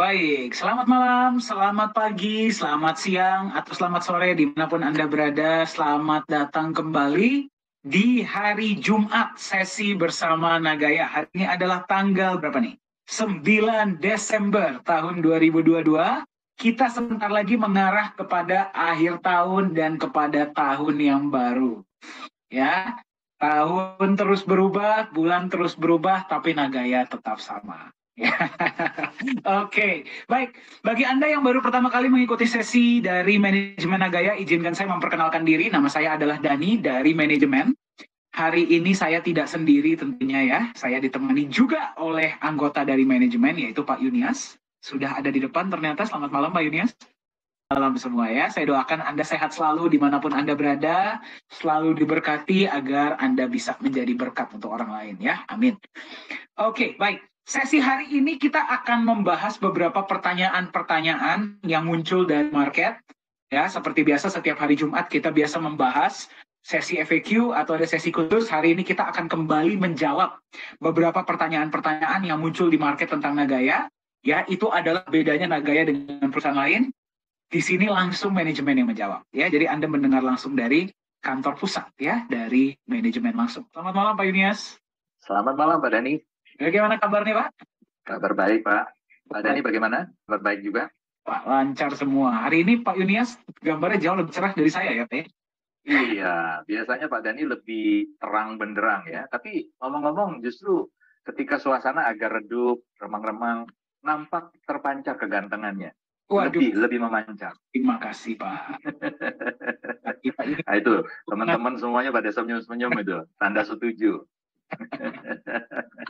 Baik, selamat malam, selamat pagi, selamat siang, atau selamat sore dimanapun Anda berada. Selamat datang kembali di hari Jumat sesi bersama Nagaya. Hari ini adalah tanggal berapa nih? 9 Desember tahun 2022. Kita sebentar lagi mengarah kepada akhir tahun dan kepada tahun yang baru. Ya, tahun terus berubah, bulan terus berubah, tapi Nagaya tetap sama. Ya. Oke, baik. Bagi Anda yang baru pertama kali mengikuti sesi dari Manajemen Nagaya, izinkan saya memperkenalkan diri. Nama saya adalah Dani dari Manajemen. Hari ini saya tidak sendiri tentunya ya. Saya ditemani juga oleh anggota dari Manajemen, yaitu Pak Yunias. Sudah ada di depan ternyata. Selamat malam Pak Yunias. Malam semua ya. Saya doakan Anda sehat selalu dimanapun Anda berada. Selalu diberkati agar Anda bisa menjadi berkat untuk orang lain ya. Amin. Oke, baik. Sesi hari ini kita akan membahas beberapa pertanyaan-pertanyaan yang muncul dari market. Ya, seperti biasa setiap hari Jumat kita biasa membahas sesi FAQ atau ada sesi khusus. Hari ini kita akan kembali menjawab beberapa pertanyaan-pertanyaan yang muncul di market tentang Nagaya. Ya, itu adalah bedanya Nagaya dengan perusahaan lain. Di sini langsung manajemen yang menjawab. Ya, jadi Anda mendengar langsung dari kantor pusat ya, dari manajemen langsung. Selamat malam Pak Yunias. Selamat malam Pak Dani. Bagaimana kabarnya Pak? Kabar baik Pak. Pak Dani bagaimana? Kabar baik juga? Pak, lancar semua. Hari ini Pak Yunias gambarnya jauh lebih cerah dari saya ya Pak. Iya, biasanya Pak Dani lebih terang benderang ya. Tapi ngomong-ngomong justru ketika suasana agak redup, remang-remang, nampak terpancar kegantengannya. Waduh, Lebih memancar. terima kasih Pak. Nah, itu teman-teman semuanya pada senyum-senyum itu, tanda setuju.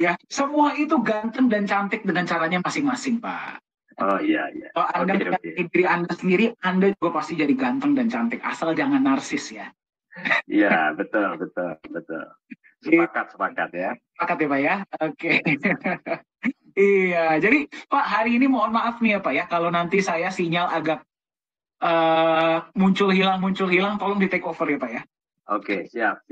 Ya, semua itu ganteng dan cantik dengan caranya masing-masing Pak. Oh iya. Kalau Anda menyayangi diri Anda sendiri, Anda juga pasti jadi ganteng dan cantik. Asal jangan narsis ya. Iya, betul. Sepakat ya. Sepakat ya Pak ya. Oke. Iya, jadi Pak hari ini mohon maaf nih ya Pak ya, kalau nanti saya sinyal agak muncul hilang, tolong di take over ya Pak ya. Oke, siap.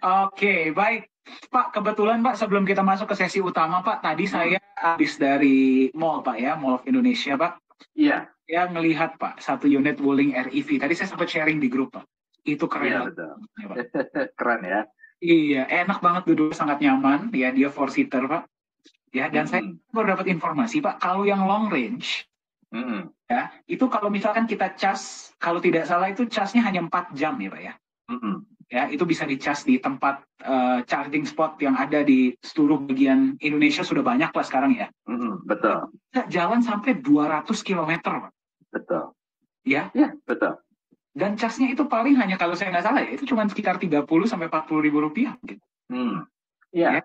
Oke, baik. Pak, kebetulan Pak sebelum kita masuk ke sesi utama Pak, tadi saya habis dari mall Pak ya, Mall of Indonesia Pak. Iya. Saya ngelihat Pak, satu unit Wuling REV. Tadi saya sempat sharing di grup Pak. Itu keren Iya, banget. betul. Ya, Pak. Keren ya. Iya, enak banget duduk, sangat nyaman. Ya, dia four seater Pak. Ya, dan saya baru dapat informasi Pak, kalau yang long range, ya, itu kalau misalkan kita cas, kalau tidak salah itu casnya hanya 4 jam ya Pak ya. Ya, itu bisa dicas di tempat charging spot yang ada di seluruh bagian Indonesia sudah banyak lah sekarang ya. Betul. Bisa jalan sampai 200 km Pak. Betul. Ya, betul. Dan casnya itu paling hanya kalau saya nggak salah ya, itu cuma sekitar 30 sampai 40 ribu rupiah. Gitu. Ya,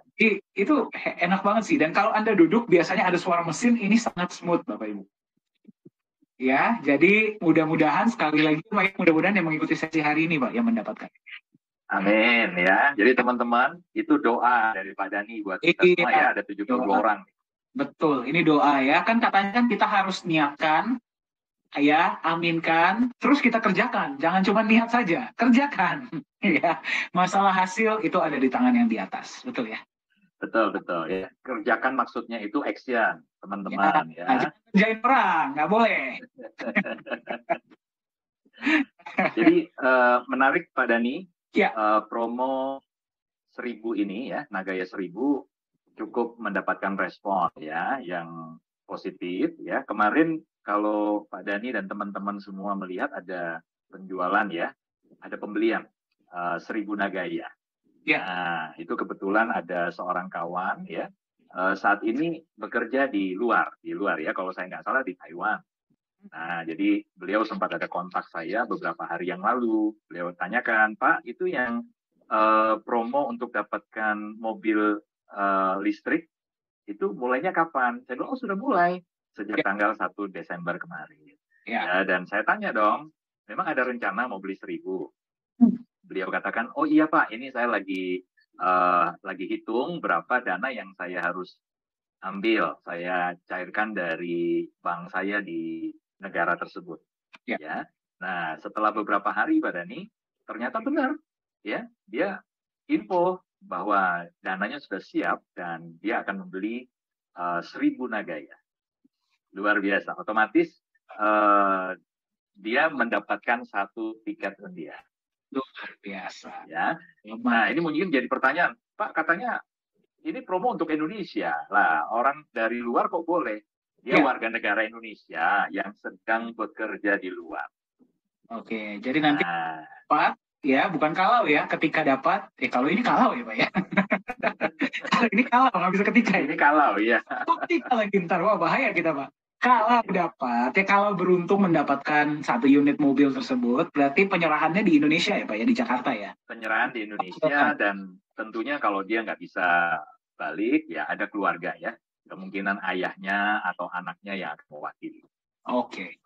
itu enak banget sih. Dan kalau Anda duduk, biasanya ada suara mesin, ini sangat smooth Bapak Ibu. Ya, jadi mudah-mudahan sekali lagi, mudah-mudahan yang mengikuti sesi hari ini Pak, yang mendapatkan. Amin ya. Jadi teman-teman, itu doa dari Pak Dani buat kita semua ya, ada 72 orang. Betul, ini doa ya. Kan katanya kan kita harus niatkan, ya, aminkan, terus kita kerjakan. Jangan cuma niat saja, kerjakan. Ya, masalah hasil itu ada di tangan yang di atas, betul ya? Betul ya. Kerjakan maksudnya itu action, teman-teman ya. Kerjain orang, nggak boleh. Jadi menarik Pak Dani, ya. Promo 1000 ini ya, Nagaya 1000 cukup mendapatkan respon ya, yang positif ya. Kemarin kalau Pak Dani dan teman-teman semua melihat ada penjualan ya, ada pembelian 1000 Nagaya. Ya. Nah, itu kebetulan ada seorang kawan ya, saat ini bekerja di luar ya, kalau saya nggak salah di Taiwan. Nah, jadi beliau sempat ada kontak saya beberapa hari yang lalu. Beliau tanyakan, Pak, itu yang promo untuk dapatkan mobil listrik, itu mulainya kapan? Saya bilang, oh sudah mulai sejak tanggal 1 Desember kemarin. Ya, dan saya tanya dong, memang ada rencana mau beli 1000? Beliau katakan, oh iya Pak, ini saya lagi hitung berapa dana yang saya harus ambil, saya cairkan dari bank saya di negara tersebut. Ya. Nah, setelah beberapa hari Pak Dani, ternyata benar, ya, dia info bahwa dananya sudah siap dan dia akan membeli 1000 Nagaya. Luar biasa. Otomatis dia mendapatkan 1 tiket undian. Luar biasa. Ya. Nah, ini mungkin jadi pertanyaan, Pak, katanya ini promo untuk Indonesia. Lah, orang dari luar kok boleh? Dia warga negara Indonesia yang sedang bekerja di luar. Oke, jadi nanti Pak, ya bukan kalau ya, ketika dapat, kalau ini kalau ya Pak ya. Kalau ini kalau, nggak bisa ketika. Ini kalau, ya. Ketika lagi ntar, wah bahaya kita Pak. Kalau dapat, ya kalau beruntung mendapatkan 1 unit mobil tersebut, berarti penyerahannya di Indonesia ya Pak ya, di Jakarta ya? Penyerahan di Indonesia, dan tentunya kalau dia nggak bisa balik, ya ada keluarga ya. Kemungkinan ayahnya atau anaknya yang akan mewakili. Oke.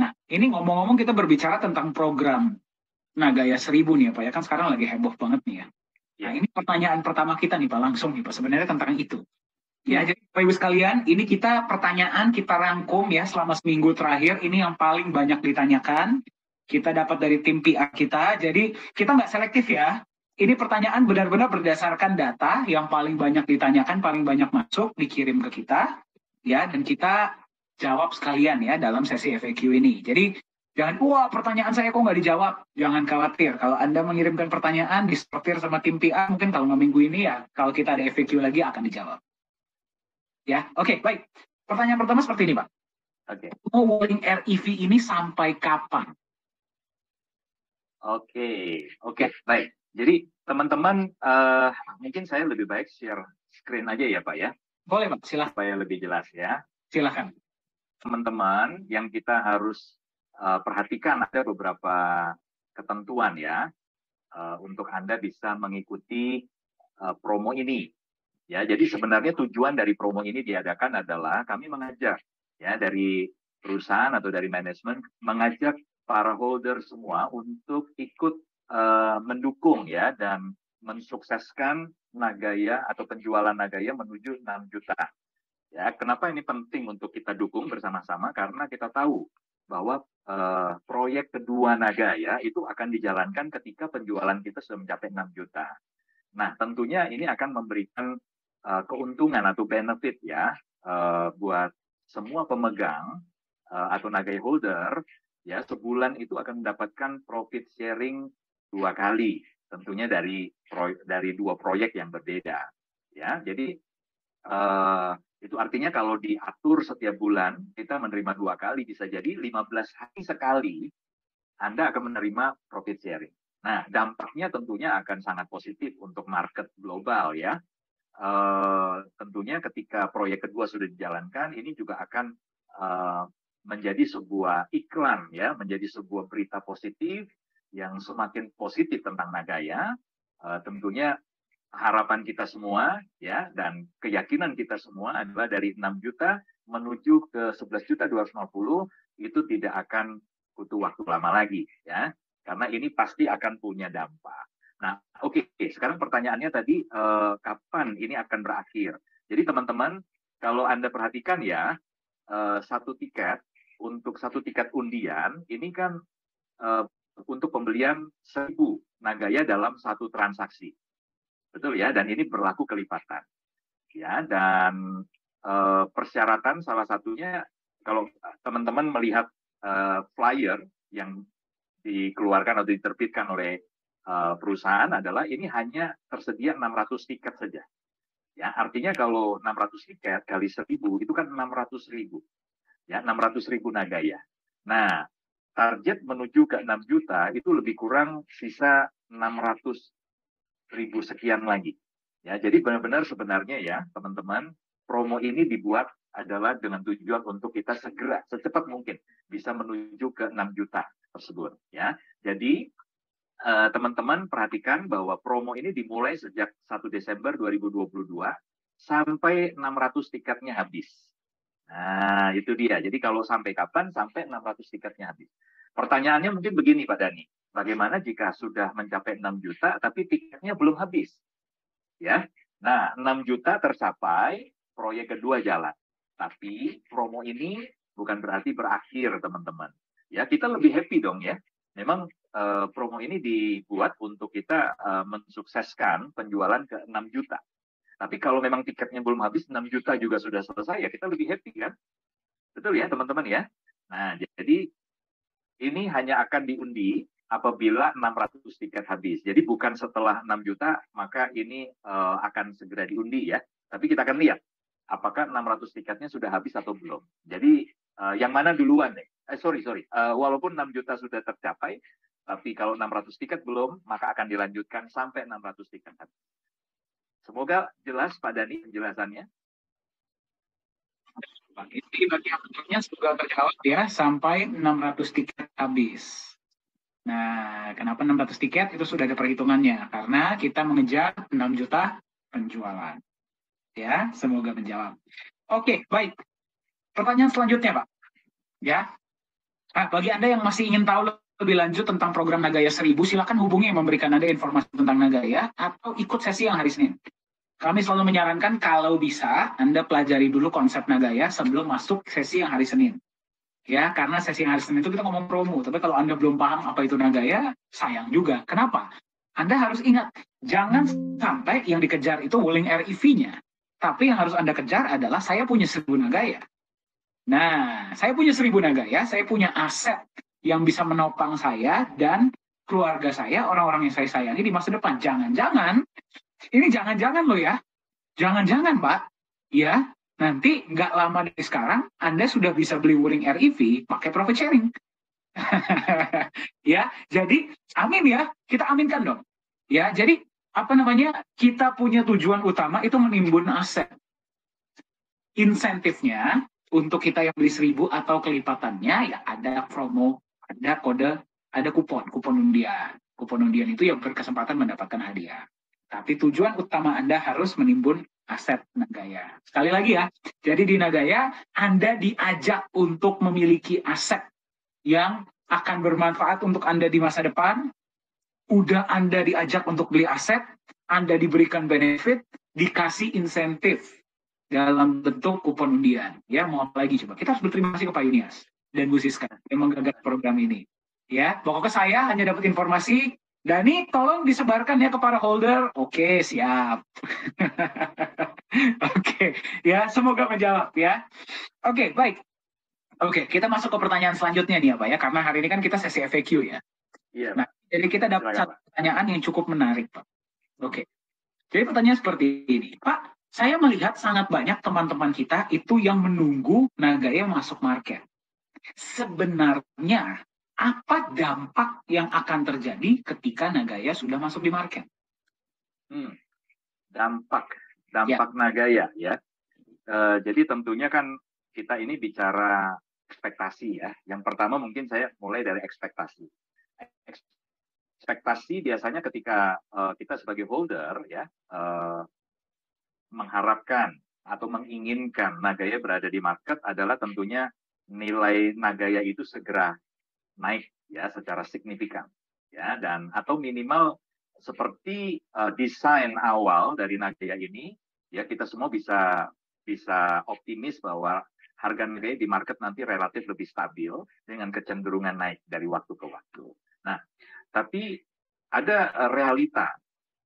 Nah, ini ngomong-ngomong kita berbicara tentang program Nagaya 1000 nih ya Pak ya, kan sekarang lagi heboh banget nih ya. Nah, ini pertanyaan pertama kita nih Pak, langsung nih Pak, sebenarnya tentang itu. Ya, jadi Bapak Ibu sekalian, ini kita pertanyaan kita rangkum ya selama seminggu terakhir, ini yang paling banyak ditanyakan. Kita dapat dari tim PR kita, jadi kita nggak selektif ya. Ini pertanyaan benar-benar berdasarkan data yang paling banyak ditanyakan, paling banyak masuk, dikirim ke kita, ya, dan kita jawab sekalian ya dalam sesi FAQ ini. Jadi jangan, wah pertanyaan saya kok nggak dijawab. Jangan khawatir, kalau Anda mengirimkan pertanyaan, disortir sama tim PR, mungkin kalau nggak minggu ini ya, kalau kita ada FAQ lagi akan dijawab. Ya, oke, baik. Pertanyaan pertama seperti ini, Pak. Mau Wuling REV ini sampai kapan? Oke, baik. Jadi teman-teman, mungkin saya lebih baik share screen aja ya Pak ya. Boleh Pak, silahkan. Supaya lebih jelas ya. Silahkan. Teman-teman, yang kita harus perhatikan ada beberapa ketentuan ya, untuk Anda bisa mengikuti promo ini. Ya, jadi sebenarnya tujuan dari promo ini diadakan adalah kami mengajak ya dari perusahaan atau dari manajemen mengajak para holder semua untuk ikut mendukung ya dan mensukseskan Nagaya atau penjualan Nagaya menuju 6 juta. Ya, kenapa ini penting untuk kita dukung bersama-sama? Karena kita tahu bahwa proyek kedua Nagaya itu akan dijalankan ketika penjualan kita sudah mencapai 6 juta. Nah, tentunya ini akan memberikan keuntungan atau benefit ya buat semua pemegang atau Nagaya holder ya, sebulan itu akan mendapatkan profit sharing 2 kali, tentunya dari 2 proyek yang berbeda ya. Jadi itu artinya kalau diatur setiap bulan kita menerima 2 kali, bisa jadi 15 hari sekali Anda akan menerima profit sharing. Nah, dampaknya tentunya akan sangat positif untuk market global ya. Tentunya ketika proyek kedua sudah dijalankan, ini juga akan menjadi sebuah iklan ya, menjadi sebuah berita positif yang semakin positif tentang Nagaya. Tentunya harapan kita semua ya dan keyakinan kita semua adalah dari 6 juta menuju ke 11.250 itu tidak akan butuh waktu lama lagi ya, karena ini pasti akan punya dampak. Nah, oke, sekarang pertanyaannya tadi kapan ini akan berakhir? Jadi teman-teman, kalau Anda perhatikan ya, 1 tiket untuk 1 tiket undian ini kan untuk pembelian 1000 Nagaya dalam 1 transaksi, betul ya? Dan ini berlaku kelipatan, ya. Dan persyaratan salah satunya kalau teman-teman melihat flyer yang dikeluarkan atau diterbitkan oleh perusahaan adalah ini hanya tersedia 600 tiket saja. Ya, artinya kalau 600 tiket kali 1000 itu kan 600.000. Ya, 600.000 Nagaya. Nah, target menuju ke 6 juta itu lebih kurang sisa 600.000 sekian lagi. Ya, jadi benar-benar sebenarnya ya, teman-teman, promo ini dibuat adalah dengan tujuan untuk kita segera secepat mungkin bisa menuju ke 6 juta tersebut ya. Jadi teman-teman perhatikan bahwa promo ini dimulai sejak 1 Desember 2022 sampai 600 tiketnya habis. Nah, itu dia. Jadi kalau sampai kapan? Sampai 600 tiketnya habis. Pertanyaannya mungkin begini Pak Dani, bagaimana jika sudah mencapai 6 juta tapi tiketnya belum habis? Ya. Nah, 6 juta tercapai, proyek kedua jalan. Tapi promo ini bukan berarti berakhir, teman-teman. Ya, kita lebih happy dong ya. Memang promo ini dibuat untuk kita mensukseskan penjualan ke 6 juta. Tapi kalau memang tiketnya belum habis, 6 juta juga sudah selesai, ya kita lebih happy kan? Betul ya teman-teman ya? Nah, jadi ini hanya akan diundi apabila 600 tiket habis. Jadi bukan setelah 6 juta, maka ini akan segera diundi ya. Tapi kita akan lihat apakah 600 tiketnya sudah habis atau belum. Jadi yang mana duluan deh? Sorry. Walaupun 6 juta sudah tercapai, tapi kalau 600 tiket belum, maka akan dilanjutkan sampai 600 tiket habis. Semoga jelas Pak Dani penjelasannya. Ini bagian pertanyaannya sudah terjawab ya, sampai 600 tiket habis. Nah, kenapa 600 tiket? Itu sudah ada perhitungannya. Karena kita mengejar 6 juta penjualan. Ya, semoga menjawab. Oke, baik. Pertanyaan selanjutnya, Pak. Ya, bagi Anda yang masih ingin tahu lebih lanjut tentang program Nagaya 1000, silakan hubungi yang memberikan Anda informasi tentang Nagaya atau ikut sesi yang hari Senin. Kami selalu menyarankan kalau bisa Anda pelajari dulu konsep Nagaya sebelum masuk sesi yang hari Senin. Ya, karena sesi hari Senin itu kita ngomong promo. Tapi kalau Anda belum paham apa itu Nagaya, sayang juga. Kenapa? Anda harus ingat, jangan sampai yang dikejar itu wuling REV-nya. Tapi yang harus Anda kejar adalah saya punya 1000 Nagaya. Nah, saya punya 1000 Nagaya, saya punya aset yang bisa menopang saya dan keluarga saya, orang-orang yang saya sayangi di masa depan. Jangan-jangan, ini jangan-jangan loh ya. Jangan-jangan, Pak, ya, nanti nggak lama dari sekarang, Anda sudah bisa beli Wuling REV pakai profit sharing. Ya, jadi amin ya, kita aminkan dong. Ya, jadi apa namanya, kita punya tujuan utama itu menimbun aset. Insentifnya untuk kita yang beli 1000 atau kelipatannya ya ada promo, ada kode, ada kupon undian. Kupon undian itu yang berkesempatan mendapatkan hadiah. Tapi tujuan utama Anda harus menimbun aset Nagaya. Sekali lagi ya, jadi di Nagaya Anda diajak untuk memiliki aset yang akan bermanfaat untuk Anda di masa depan. Udah Anda diajak untuk beli aset, Anda diberikan benefit, dikasih insentif dalam bentuk kupon undian. Ya, mau apa lagi coba? Kita harus berterima kasih ke Pak Yunias dan Bu Siska yang menggagas program ini. Ya, pokoknya saya hanya dapat informasi. Dani, tolong disebarkan ya ke para holder. Oke, siap. Oke, ya, semoga menjawab ya. Oke, baik. Oke, kita masuk ke pertanyaan selanjutnya nih ya Pak ya, karena hari ini kan kita sesi FAQ ya. Iya. Nah, jadi kita dapat satu pertanyaan yang cukup menarik Pak. Oke, jadi pertanyaan seperti ini, Pak. Saya melihat sangat banyak teman-teman kita itu yang menunggu Nagaya masuk market. Sebenarnya apa dampak yang akan terjadi ketika Nagaya sudah masuk di market? Dampak Nagaya ya. Jadi tentunya kan kita ini bicara ekspektasi ya. Yang pertama mungkin saya mulai dari ekspektasi. Ekspektasi biasanya ketika kita sebagai holder ya mengharapkan atau menginginkan Nagaya berada di market adalah tentunya nilai Nagaya itu segera naik ya secara signifikan ya, dan atau minimal seperti desain awal dari Nagaya ini ya, kita semua bisa optimis bahwa harga Nagaya di market nanti relatif lebih stabil dengan kecenderungan naik dari waktu ke waktu. Nah, tapi ada realita.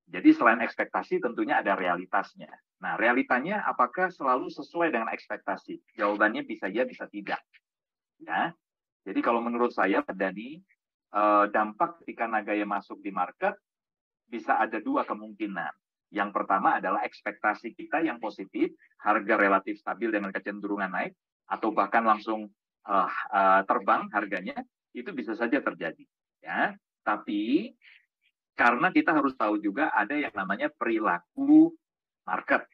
Jadi selain ekspektasi tentunya ada realitasnya. Nah, realitanya apakah selalu sesuai dengan ekspektasi? Jawabannya bisa ya, bisa tidak. Ya. Jadi kalau menurut saya, Pak Dani, dampak ketika Nagaya masuk di market bisa ada dua kemungkinan. Yang pertama adalah ekspektasi kita yang positif, harga relatif stabil dengan kecenderungan naik, atau bahkan langsung terbang harganya, itu bisa saja terjadi. Ya. Tapi karena kita harus tahu juga ada yang namanya perilaku market.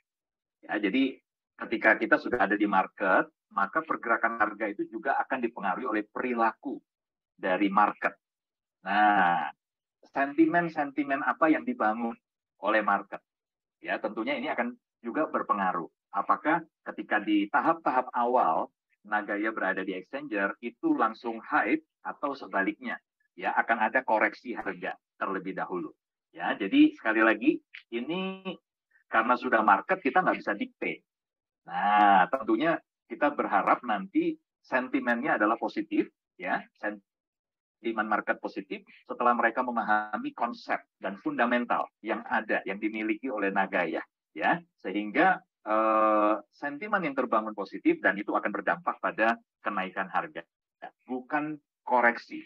Ya, jadi ketika kita sudah ada di market, maka pergerakan harga itu juga akan dipengaruhi oleh perilaku dari market. Nah, sentimen-sentimen apa yang dibangun oleh market? Ya, tentunya ini akan juga berpengaruh. Apakah ketika di tahap-tahap awal Nagaya berada di exchanger itu langsung hype atau sebaliknya? Ya, akan ada koreksi harga terlebih dahulu. Ya, jadi sekali lagi ini karena sudah market kita nggak bisa dikte. Nah, tentunya kita berharap nanti sentimennya adalah positif, ya, sentimen market positif setelah mereka memahami konsep dan fundamental yang ada, yang dimiliki oleh Nagaya, ya, sehingga sentimen yang terbangun positif dan itu akan berdampak pada kenaikan harga, bukan koreksi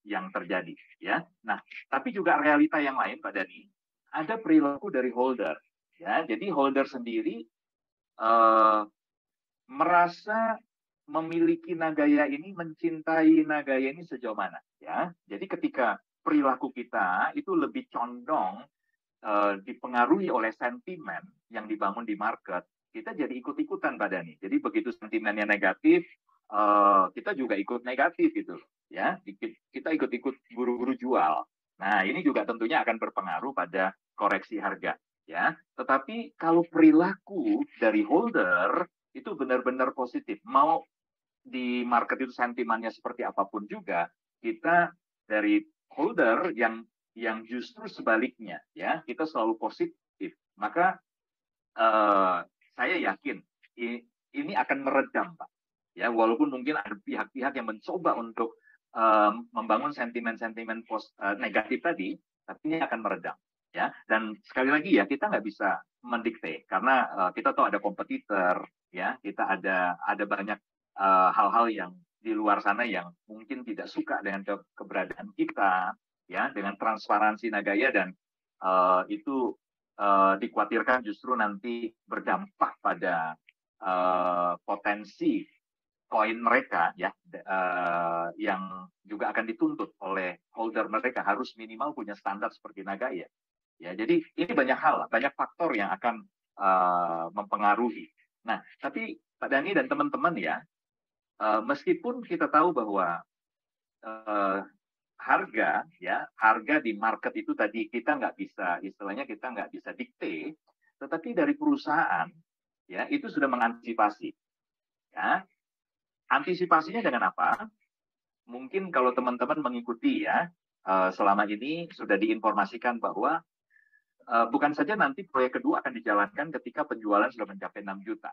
yang terjadi, ya. Nah, tapi juga realita yang lain, Pak Dani, ada perilaku dari holder, ya. Jadi holder sendiri merasa memiliki Nagaya ini, mencintai Nagaya ini sejauh mana, ya. Jadi ketika perilaku kita itu lebih condong dipengaruhi oleh sentimen yang dibangun di market, kita jadi ikut-ikutan Pak Dani. Jadi begitu sentimennya negatif, kita juga ikut negatif gitu, ya. Kita ikut-ikut buru-buru jual. Nah, ini juga tentunya akan berpengaruh pada koreksi harga, ya. Tetapi kalau perilaku dari holder itu benar-benar positif, mau di market itu sentimennya seperti apapun juga, kita dari holder yang justru sebaliknya, ya, kita selalu positif, maka saya yakin ini akan meredam, Pak. Ya, walaupun mungkin ada pihak-pihak yang mencoba untuk membangun sentimen-sentimen negatif tadi, tapi ini akan meredam. Ya, dan sekali lagi ya, kita nggak bisa mendikte karena kita tahu ada kompetitor, ya, kita ada banyak hal-hal yang di luar sana yang mungkin tidak suka dengan keberadaan kita, ya, dengan transparansi Nagaya, dan itu dikhawatirkan justru nanti berdampak pada potensi koin mereka, ya, yang juga akan dituntut oleh holder mereka harus minimal punya standar seperti Nagaya. Ya, jadi ini banyak hal, banyak faktor yang akan mempengaruhi. Nah, tapi Pak Dani dan teman-teman ya, meskipun kita tahu bahwa harga di market itu tadi kita nggak bisa, istilahnya kita nggak bisa dikte, tetapi dari perusahaan ya itu sudah mengantisipasi. Ya, antisipasinya dengan apa? Mungkin kalau teman-teman mengikuti ya, selama ini sudah diinformasikan bahwa bukan saja nanti proyek kedua akan dijalankan ketika penjualan sudah mencapai 6 juta.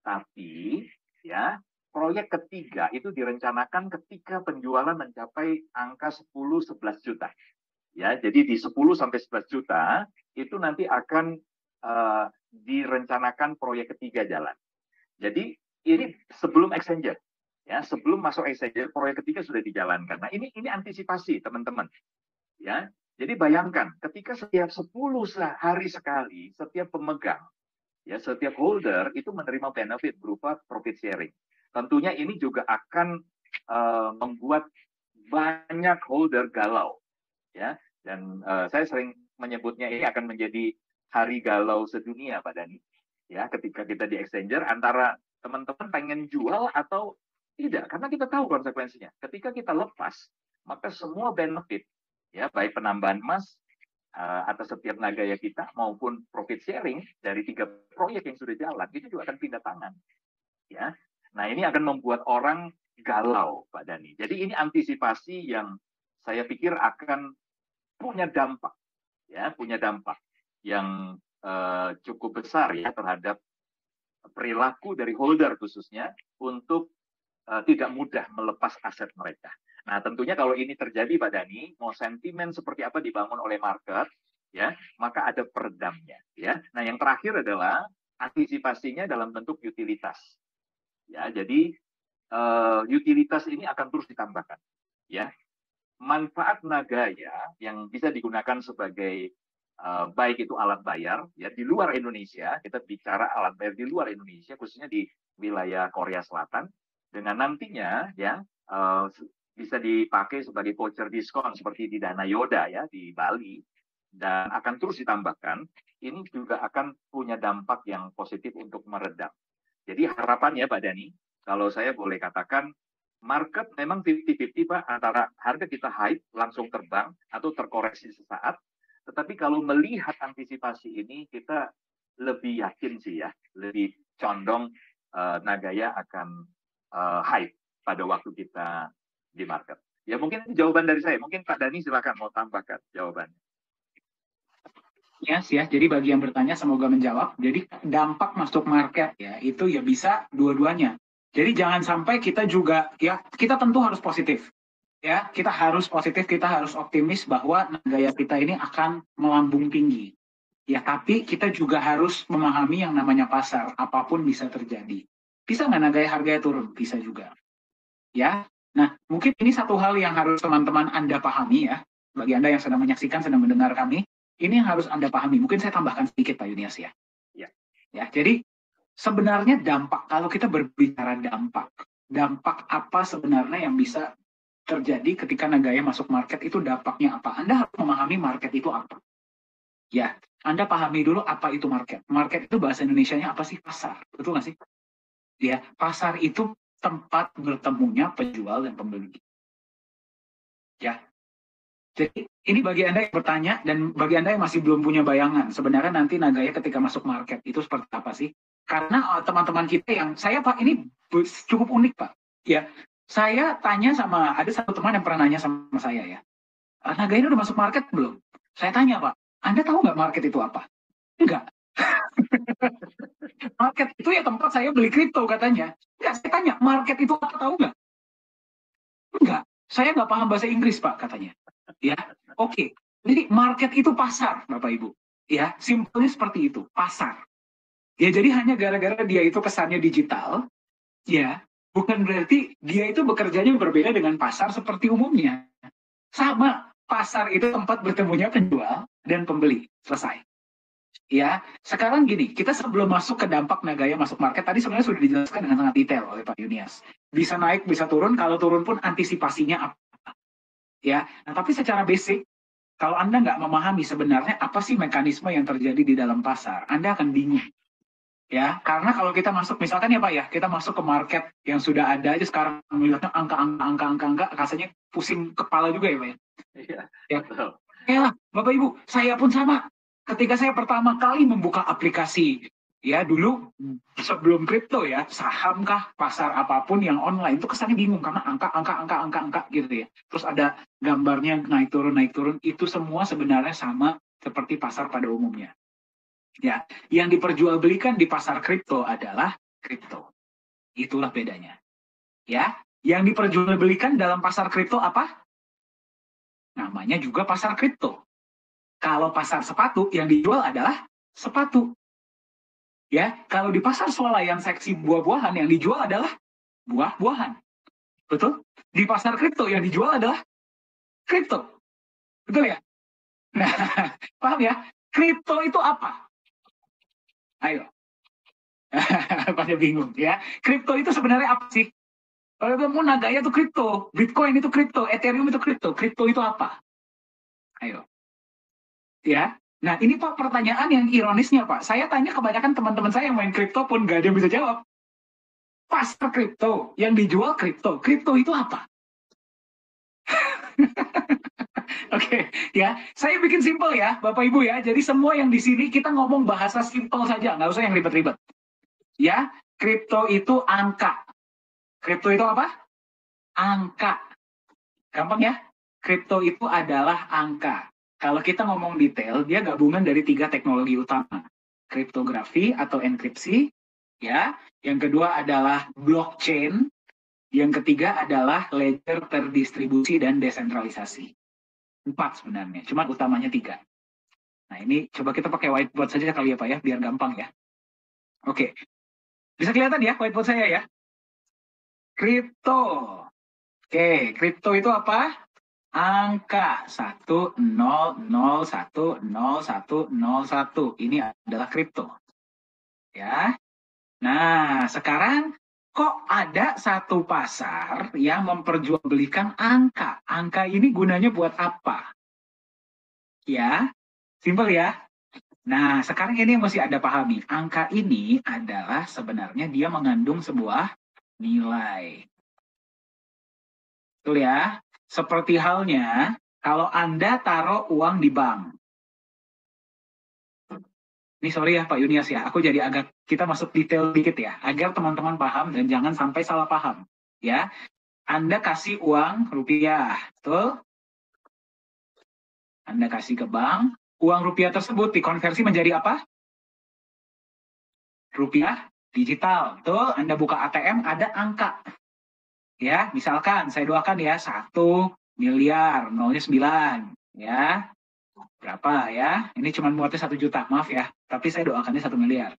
Tapi ya, proyek ketiga itu direncanakan ketika penjualan mencapai angka 10-11 juta. Ya, jadi di 10 sampai 11 juta itu nanti akan direncanakan proyek ketiga jalan. Jadi ini sebelum exchanger. Ya, sebelum masuk exchanger proyek ketiga sudah dijalankan. Nah, ini antisipasi teman-teman. Ya, jadi bayangkan ketika setiap 10 hari sekali setiap pemegang, ya, setiap holder itu menerima benefit berupa profit sharing. Tentunya ini juga akan membuat banyak holder galau, ya. Dan saya sering menyebutnya ini akan menjadi hari galau sedunia, Pak Dani. Ya, ketika kita di exchanger antara teman-teman pengen jual atau tidak, karena kita tahu konsekuensinya. Ketika kita lepas, maka semua benefit, ya, baik penambahan emas atas setiap Nagaya kita maupun profit sharing dari 3 proyek yang sudah jalan itu juga akan pindah tangan, ya. Nah, ini akan membuat orang galau, Pak Dani. Jadi ini antisipasi yang saya pikir akan punya dampak, ya, punya dampak yang cukup besar ya terhadap perilaku dari holder khususnya untuk tidak mudah melepas aset mereka. Nah, tentunya kalau ini terjadi, Pak Dani, mau sentimen seperti apa dibangun oleh market, ya, maka ada peredamnya, ya. Nah, yang terakhir adalah antisipasinya dalam bentuk utilitas. Ya, jadi utilitas ini akan terus ditambahkan, ya. Manfaat Nagaya yang bisa digunakan sebagai baik itu alat bayar, ya, di luar Indonesia, kita bicara alat bayar di luar Indonesia, khususnya di wilayah Korea Selatan, dengan nantinya ya bisa dipakai sebagai voucher diskon seperti di Dana Yoda ya di Bali, dan akan terus ditambahkan, ini juga akan punya dampak yang positif untuk meredam. Jadi harapannya Pak Dani, kalau saya boleh katakan, market memang 50-50 Pak, antara harga kita high langsung terbang atau terkoreksi sesaat, tetapi kalau melihat antisipasi ini kita lebih yakin sih ya, lebih condong Nagaya akan high pada waktu kita di market. Ya, mungkin itu jawaban dari saya. Mungkin Pak Dani silakan mau tambahkan jawabannya. Yes, ya, jadi bagi yang bertanya semoga menjawab. Jadi dampak masuk market ya itu ya bisa dua-duanya. Jadi jangan sampai kita juga ya kita tentu harus positif. Ya, kita harus positif, kita harus optimis bahwa Nagaya kita ini akan melambung tinggi. Ya, tapi kita juga harus memahami yang namanya pasar. Apapun bisa terjadi. Bisa nggak Nagaya harganya turun? Bisa juga. Ya, nah mungkin ini satu hal yang harus teman-teman Anda pahami ya. Bagi Anda yang sedang menyaksikan, sedang mendengar kami, ini yang harus Anda pahami. Mungkin saya tambahkan sedikit Pak Yunias ya. Ya. Ya, jadi sebenarnya dampak, kalau kita berbicara dampak apa sebenarnya yang bisa terjadi ketika Nagaya masuk market itu dampaknya apa? Anda harus memahami market itu apa. Ya, Anda pahami dulu apa itu market. Market itu bahasa Indonesianya apa sih? Pasar. Betul nggak sih? Ya, pasar itu tempat bertemunya penjual dan pembeli. Ya, jadi ini bagi Anda yang bertanya dan bagi Anda yang masih belum punya bayangan, sebenarnya nanti Nagaya ketika masuk market itu seperti apa sih? Karena teman-teman kita yang, saya Pak, ini cukup unik Pak. Ya, saya tanya sama, ada satu teman yang pernah nanya sama saya ya, Nagaya ini udah masuk market belum? Saya tanya Pak, Anda tahu nggak market itu apa? Enggak. Market itu ya tempat saya beli kripto katanya. Enggak, saya tanya, market itu apa, tahu nggak? Enggak, saya nggak paham bahasa Inggris Pak katanya. Ya, oke. Jadi market itu pasar, Bapak Ibu. Ya, simpelnya seperti itu, pasar. Ya, jadi hanya gara-gara dia itu kesannya digital, ya, bukan berarti dia itu bekerjanya berbeda dengan pasar seperti umumnya. Sama, pasar itu tempat bertemunya penjual dan pembeli. Selesai. Ya, sekarang gini, kita sebelum masuk ke dampak Nagaya masuk market, tadi sebenarnya sudah dijelaskan dengan sangat detail oleh Pak Yunias. Bisa naik, bisa turun, kalau turun pun antisipasinya apa. Ya, nah, tapi secara basic, kalau Anda nggak memahami sebenarnya apa sih mekanisme yang terjadi di dalam pasar, Anda akan bingung. Ya, karena kalau kita masuk, misalkan ya Pak ya, kita masuk ke market yang sudah ada aja sekarang, melihatnya angka, rasanya pusing kepala juga ya Pak ya. Iya, Ya, betul. ya Bapak Ibu, saya pun sama. Ketika saya pertama kali membuka aplikasi, ya dulu sebelum kripto ya, saham kah, pasar apapun yang online, itu kesannya bingung karena angka gitu ya. Terus ada gambarnya naik turun, itu semua sebenarnya sama seperti pasar pada umumnya. Ya, yang diperjualbelikan di pasar kripto adalah kripto. Itulah bedanya. Ya, yang diperjualbelikan dalam pasar kripto apa? Namanya juga pasar kripto. Kalau pasar sepatu yang dijual adalah sepatu. Ya, kalau di pasar swalayan seksi buah-buahan yang dijual adalah buah-buahan. Betul? Di pasar kripto yang dijual adalah kripto. Betul ya? Nah, paham ya? Kripto itu apa? Ayo. Pada bingung ya. Kripto itu sebenarnya apa sih? Kalau kamu Nagaya itu kripto, Bitcoin itu kripto, Ethereum itu kripto. Kripto itu apa? Ayo. Ya. Nah, ini Pak pertanyaan yang ironisnya Pak. Saya tanya kebanyakan teman-teman saya yang main kripto pun gak ada yang bisa jawab. Pasar kripto, yang dijual kripto. Kripto itu apa? Oke, ya. Saya bikin simpel ya, Bapak Ibu ya. Jadi semua yang di sini kita ngomong bahasa simpel saja, nggak usah yang ribet-ribet. Ya, kripto itu angka. Kripto itu apa? Angka. Gampang ya? Kripto itu adalah angka. Kalau kita ngomong detail, dia gabungan dari 3 teknologi utama. Kriptografi atau enkripsi, ya. Yang kedua adalah blockchain. Yang ketiga adalah ledger terdistribusi dan desentralisasi. 4 sebenarnya, cuma utamanya 3. Nah ini coba kita pakai whiteboard saja kali ya Pak ya, biar gampang ya. Oke, bisa kelihatan ya whiteboard saya ya? Kripto. Oke, kripto itu apa? Angka 100101001. Ini adalah kripto. Ya. Nah, sekarang kok ada satu pasar yang memperjualbelikan angka? Angka ini gunanya buat apa? Ya, simpel ya. Nah, sekarang ini yang mesti Anda pahami. Angka ini adalah sebenarnya dia mengandung sebuah nilai. Betul ya? Seperti halnya kalau Anda taruh uang di bank. Ini sorry ya Pak Yunias ya, aku jadi agak, kita masuk detail dikit ya, agar teman-teman paham dan jangan sampai salah paham. Ya, Anda kasih uang rupiah, betul? Anda kasih ke bank, uang rupiah tersebut dikonversi menjadi apa? Rupiah digital, betul? Anda buka ATM, ada angka. Ya, misalkan saya doakan ya, 1 miliar, nolnya 9. Ya, Berapa ya? Ini cuma muatnya 1 juta, maaf ya. Tapi saya doakannya 1 miliar.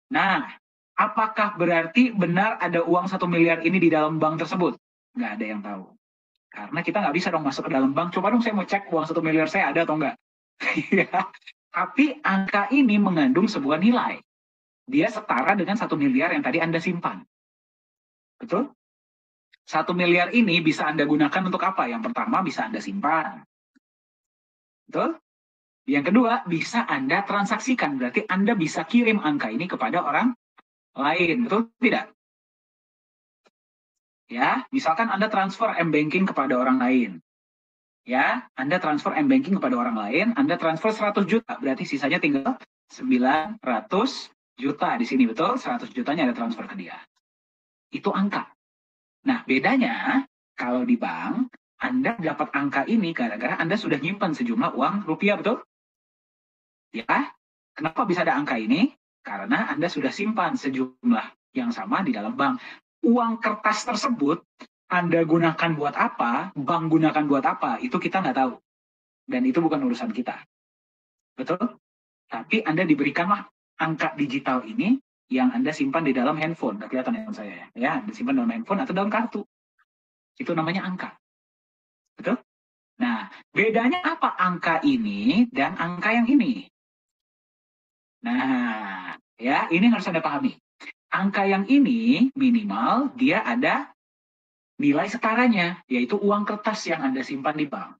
Nah, apakah berarti benar ada uang 1 miliar ini di dalam bank tersebut? Nggak ada yang tahu. Karena kita nggak bisa dong masuk ke dalam bank. Coba dong saya mau cek uang 1 miliar saya ada atau enggak. Ya. Tapi angka ini mengandung sebuah nilai. Dia setara dengan 1 miliar yang tadi Anda simpan. Betul? 1 miliar ini bisa Anda gunakan untuk apa? Yang pertama bisa Anda simpan. Betul? Yang kedua, bisa Anda transaksikan. Berarti Anda bisa kirim angka ini kepada orang lain. Betul tidak? Ya, misalkan Anda transfer M-Banking kepada orang lain. Ya, Anda transfer M-Banking kepada orang lain, Anda transfer 100 juta. Berarti sisanya tinggal 900 juta di sini. Betul? 100 jutanya Anda transfer ke dia. Itu angka. Nah, bedanya kalau di bank, Anda dapat angka ini gara-gara Anda sudah nyimpan sejumlah uang rupiah. Betul? Ya, kenapa bisa ada angka ini? Karena Anda sudah simpan sejumlah yang sama di dalam bank. Uang kertas tersebut Anda gunakan buat apa, bank gunakan buat apa, itu kita nggak tahu. Dan itu bukan urusan kita. Betul? Tapi Anda diberikanlah angka digital ini yang Anda simpan di dalam handphone. Nggak kelihatan handphone saya ya. Ya, Anda simpan dalam handphone atau dalam kartu. Itu namanya angka. Betul? Nah, bedanya apa angka ini dan angka yang ini? Nah, ya, ini harus Anda pahami. Angka yang ini minimal dia ada nilai setaranya, yaitu uang kertas yang Anda simpan di bank.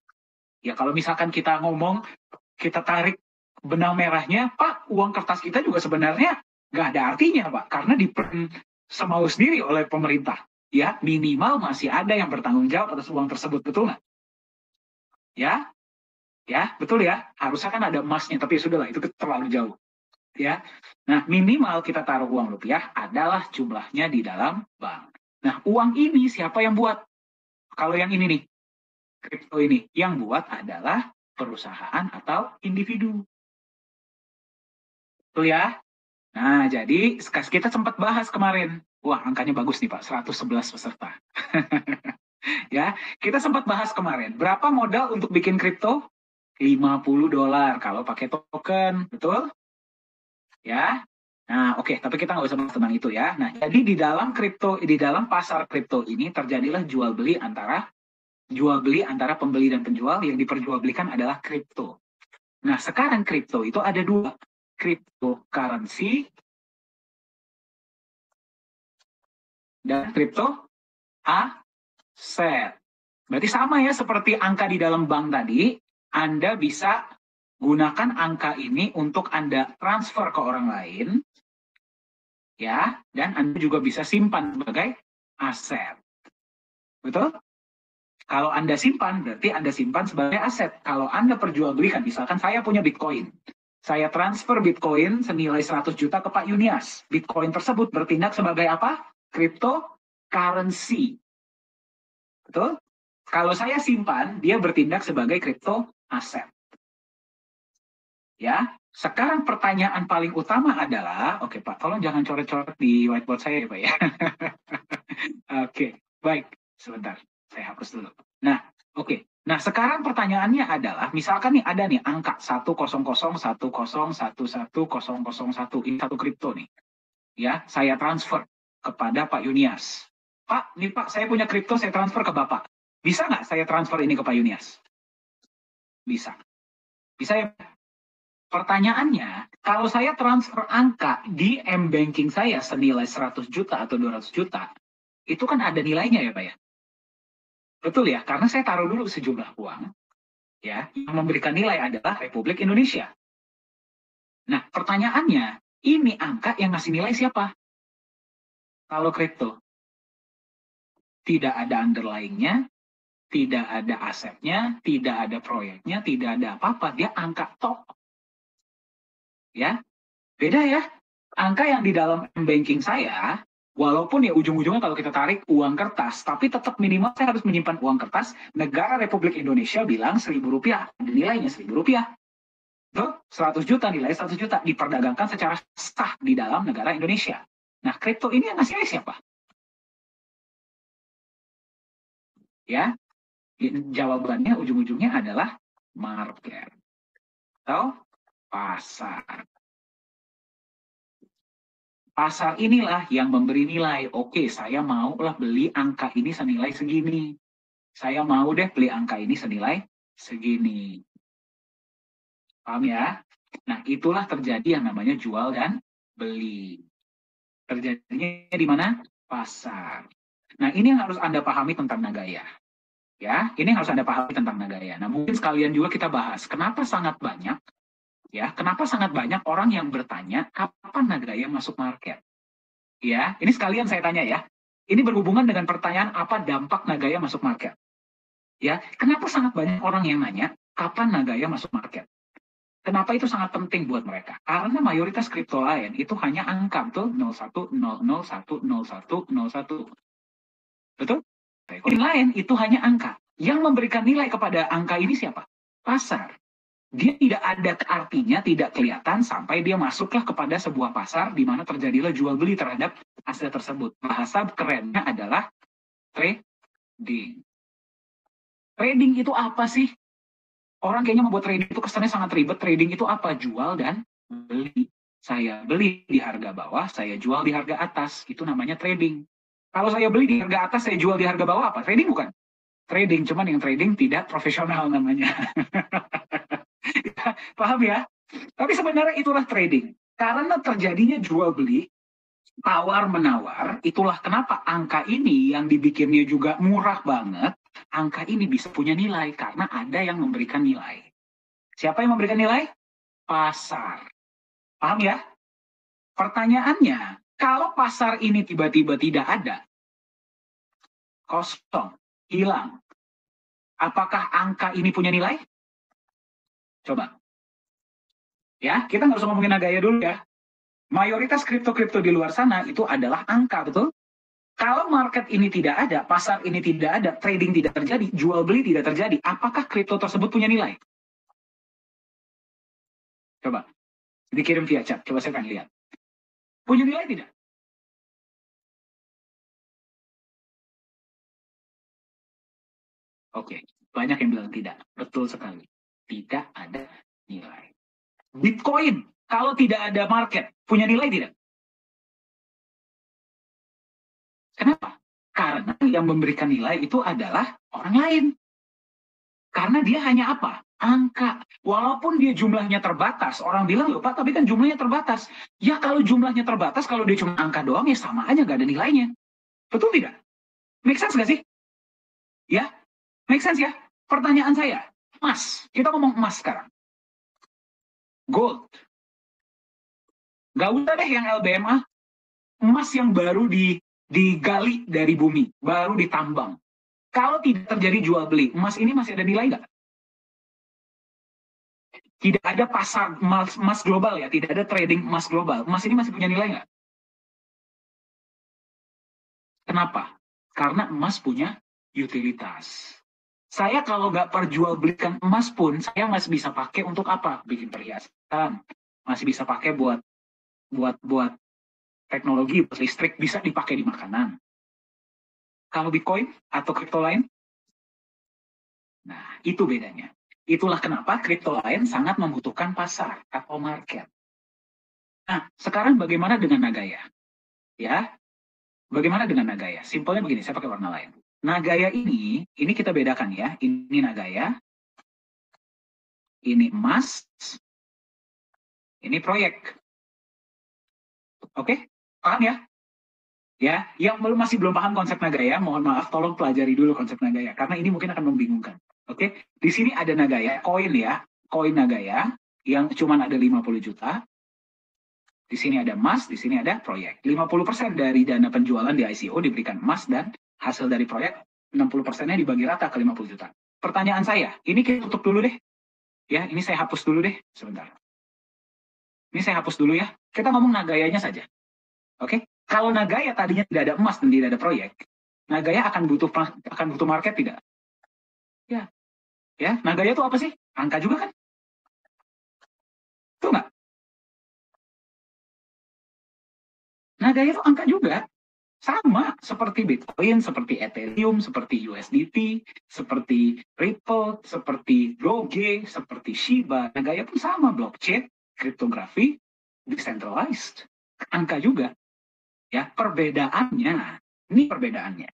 Ya, kalau misalkan kita ngomong, kita tarik benang merahnya, Pak, uang kertas kita juga sebenarnya nggak ada artinya, Pak, karena diprint semau sendiri oleh pemerintah. Ya, minimal masih ada yang bertanggung jawab atas uang tersebut, betul nggak? Ya, ya, betul ya. Harusnya kan ada emasnya, tapi sudahlah, itu terlalu jauh. Ya. Nah, minimal kita taruh uang rupiah adalah jumlahnya di dalam bank. Nah, uang ini siapa yang buat? Kalau yang ini nih, kripto ini, yang buat adalah perusahaan atau individu. Betul ya? Nah, jadi kita sempat bahas kemarin. Wah, angkanya bagus nih Pak, 111 peserta. Ya, kita sempat bahas kemarin. Berapa modal untuk bikin kripto? $50 kalau pakai token, betul? Ya. Nah, oke, tapi kita nggak usah bahas tentang itu ya. Nah, jadi di dalam kripto, di dalam pasar kripto ini terjadilah jual beli antara pembeli dan penjual. Yang diperjualbelikan adalah kripto. Nah, sekarang kripto itu ada dua, cryptocurrency dan kripto aset. Berarti sama ya seperti angka di dalam bank tadi, Anda bisa gunakan angka ini untuk Anda transfer ke orang lain, ya, dan Anda juga bisa simpan sebagai aset. Betul? Kalau Anda simpan, berarti Anda simpan sebagai aset. Kalau Anda perjualbelikan, misalkan saya punya Bitcoin, saya transfer Bitcoin senilai 100 juta ke Pak Yunias. Bitcoin tersebut bertindak sebagai apa? Cryptocurrency. Betul? Kalau saya simpan, dia bertindak sebagai crypto aset. Ya, sekarang pertanyaan paling utama adalah, oke Pak, tolong jangan coret-coret di whiteboard saya ya Pak ya. Oke, baik, sebentar, saya hapus dulu. Nah, oke. Nah, sekarang pertanyaannya adalah, misalkan nih ada nih angka 1001011110001, ini satu kripto nih. Ya, saya transfer kepada Pak Yunias. Pak, nih Pak, saya punya kripto, saya transfer ke Bapak. Bisa nggak saya transfer ini ke Pak Yunias? Bisa. Bisa ya? Pertanyaannya, kalau saya transfer angka di M-Banking saya senilai 100 juta atau 200 juta, itu kan ada nilainya ya Pak ya? Betul ya, karena saya taruh dulu sejumlah uang, ya, yang memberikan nilai adalah Republik Indonesia. Nah, pertanyaannya, ini angka yang ngasih nilai siapa? Kalau kripto, tidak ada underlying-nya, tidak ada asetnya, tidak ada proyeknya, tidak ada apa-apa, dia angka tok. Ya, beda ya. Angka yang di dalam banking saya, walaupun ya ujung-ujungnya kalau kita tarik uang kertas, tapi tetap minimal saya harus menyimpan uang kertas. Negara Republik Indonesia bilang Rp1.000, nilainya Rp1.000. Tuh, 100 juta, nilai 100 juta, diperdagangkan secara sah di dalam negara Indonesia. Nah, kripto ini yang ngasih siapa? Ya, jawabannya ujung-ujungnya adalah market. atau pasar. Pasar inilah yang memberi nilai. Oke, saya mau lah beli angka ini senilai segini. Saya mau deh beli angka ini senilai segini. Paham ya? Nah, itulah terjadi yang namanya jual dan beli. Terjadinya di mana? Pasar. Nah, ini yang harus Anda pahami tentang Nagaya. Ya, ini yang harus Anda pahami tentang Nagaya. Nah, mungkin sekalian juga kita bahas, kenapa sangat banyak orang yang bertanya kapan Nagaya masuk market? Ya, ini sekalian saya tanya ya. Ini berhubungan dengan pertanyaan apa dampak Nagaya masuk market. Ya, kenapa sangat banyak orang yang nanya kapan Nagaya masuk market? Kenapa itu sangat penting buat mereka? Karena mayoritas kripto lain itu hanya angka, betul? 01, 001, 01, 01. Betul? Koin lain itu hanya angka. Yang memberikan nilai kepada angka ini siapa? Pasar. Dia tidak ada artinya, tidak kelihatan sampai dia masuklah kepada sebuah pasar di mana terjadilah jual beli terhadap aset tersebut. Bahasa kerennya adalah trading. Trading itu apa sih? Orang kayaknya membuat trading itu kesannya sangat ribet. Trading itu apa? Jual dan beli. Saya beli di harga bawah, saya jual di harga atas. Itu namanya trading. Kalau saya beli di harga atas, saya jual di harga bawah, apa? Trading bukan? Trading, cuman yang trading tidak profesional namanya. Paham ya? Tapi sebenarnya itulah trading. Karena terjadinya jual beli, tawar menawar, itulah kenapa angka ini yang dibikinnya juga murah banget, angka ini bisa punya nilai karena ada yang memberikan nilai. Siapa yang memberikan nilai? Pasar. Paham ya? Pertanyaannya, kalau pasar ini tiba-tiba tidak ada, kosong, hilang, apakah angka ini punya nilai? Coba. Ya, kita nggak usah ngomongin Nagaya dulu ya. Mayoritas kripto-kripto di luar sana itu adalah angka, betul? Kalau market ini tidak ada, pasar ini tidak ada, trading tidak terjadi, jual beli tidak terjadi, apakah kripto tersebut punya nilai? Coba, dikirim via chat, coba saya akan lihat. Punya nilai tidak? Oke, banyak yang bilang tidak. Betul sekali. Tidak ada nilai. Bitcoin, kalau tidak ada market, punya nilai tidak? Kenapa? Karena yang memberikan nilai itu adalah orang lain. Karena dia hanya apa? Angka. Walaupun dia jumlahnya terbatas. Orang bilang, loh Pak, tapi kan jumlahnya terbatas. Ya kalau jumlahnya terbatas, kalau dia cuma angka doang, ya sama aja, gak ada nilainya. Betul tidak? Make sense gak sih? Ya? Make sense ya? Pertanyaan saya, emas. Kita ngomong emas sekarang. Gold. Gak usah deh yang LBMA. Emas yang baru digali dari bumi. Baru ditambang. Kalau tidak terjadi jual beli, emas ini masih ada nilai nggak? Tidak ada pasar emas global ya, tidak ada trading emas global. Emas ini masih punya nilai nggak? Kenapa? Karena emas punya utilitas. Saya kalau nggak perjualbelikan emas pun, saya masih bisa pakai untuk apa? Bikin perhiasan. Masih bisa pakai buat teknologi, buat listrik, bisa dipakai di makanan. Kalau Bitcoin atau kripto lain, nah itu bedanya. Itulah kenapa kripto lain sangat membutuhkan pasar atau market. Nah, sekarang bagaimana dengan Nagaya? Ya, bagaimana dengan Nagaya? Simpelnya begini, saya pakai warna lain. Nagaya ini kita bedakan ya. Ini Nagaya, ini emas, ini proyek. Oke, paham ya? Ya, yang masih belum paham konsep Nagaya, mohon maaf, tolong pelajari dulu konsep Nagaya, karena ini mungkin akan membingungkan. Oke, di sini ada Nagaya, koin ya, koin Nagaya, yang cuma ada 50 juta. Di sini ada emas, di sini ada proyek. 50% dari dana penjualan di ICO diberikan emas, dan hasil dari proyek 60%-nya dibagi rata ke 50 juta. Pertanyaan saya, ini kita tutup dulu deh. Ya, ini saya hapus dulu deh, sebentar. Ini saya hapus dulu ya. Kita ngomong Nagayanya saja. Oke? Kalau Nagaya tadinya tidak ada emas dan tidak ada proyek, Nagaya akan butuh market tidak? Ya. Ya, Nagaya itu apa sih? Angka juga kan? Itu nggak? Nagaya itu angka juga. Sama seperti Bitcoin, seperti Ethereum, seperti USDT, seperti Ripple, seperti Doge, seperti Shiba. Nagaya pun sama, blockchain, kriptografi, decentralized. Angka juga. Ya, perbedaannya, ini perbedaannya.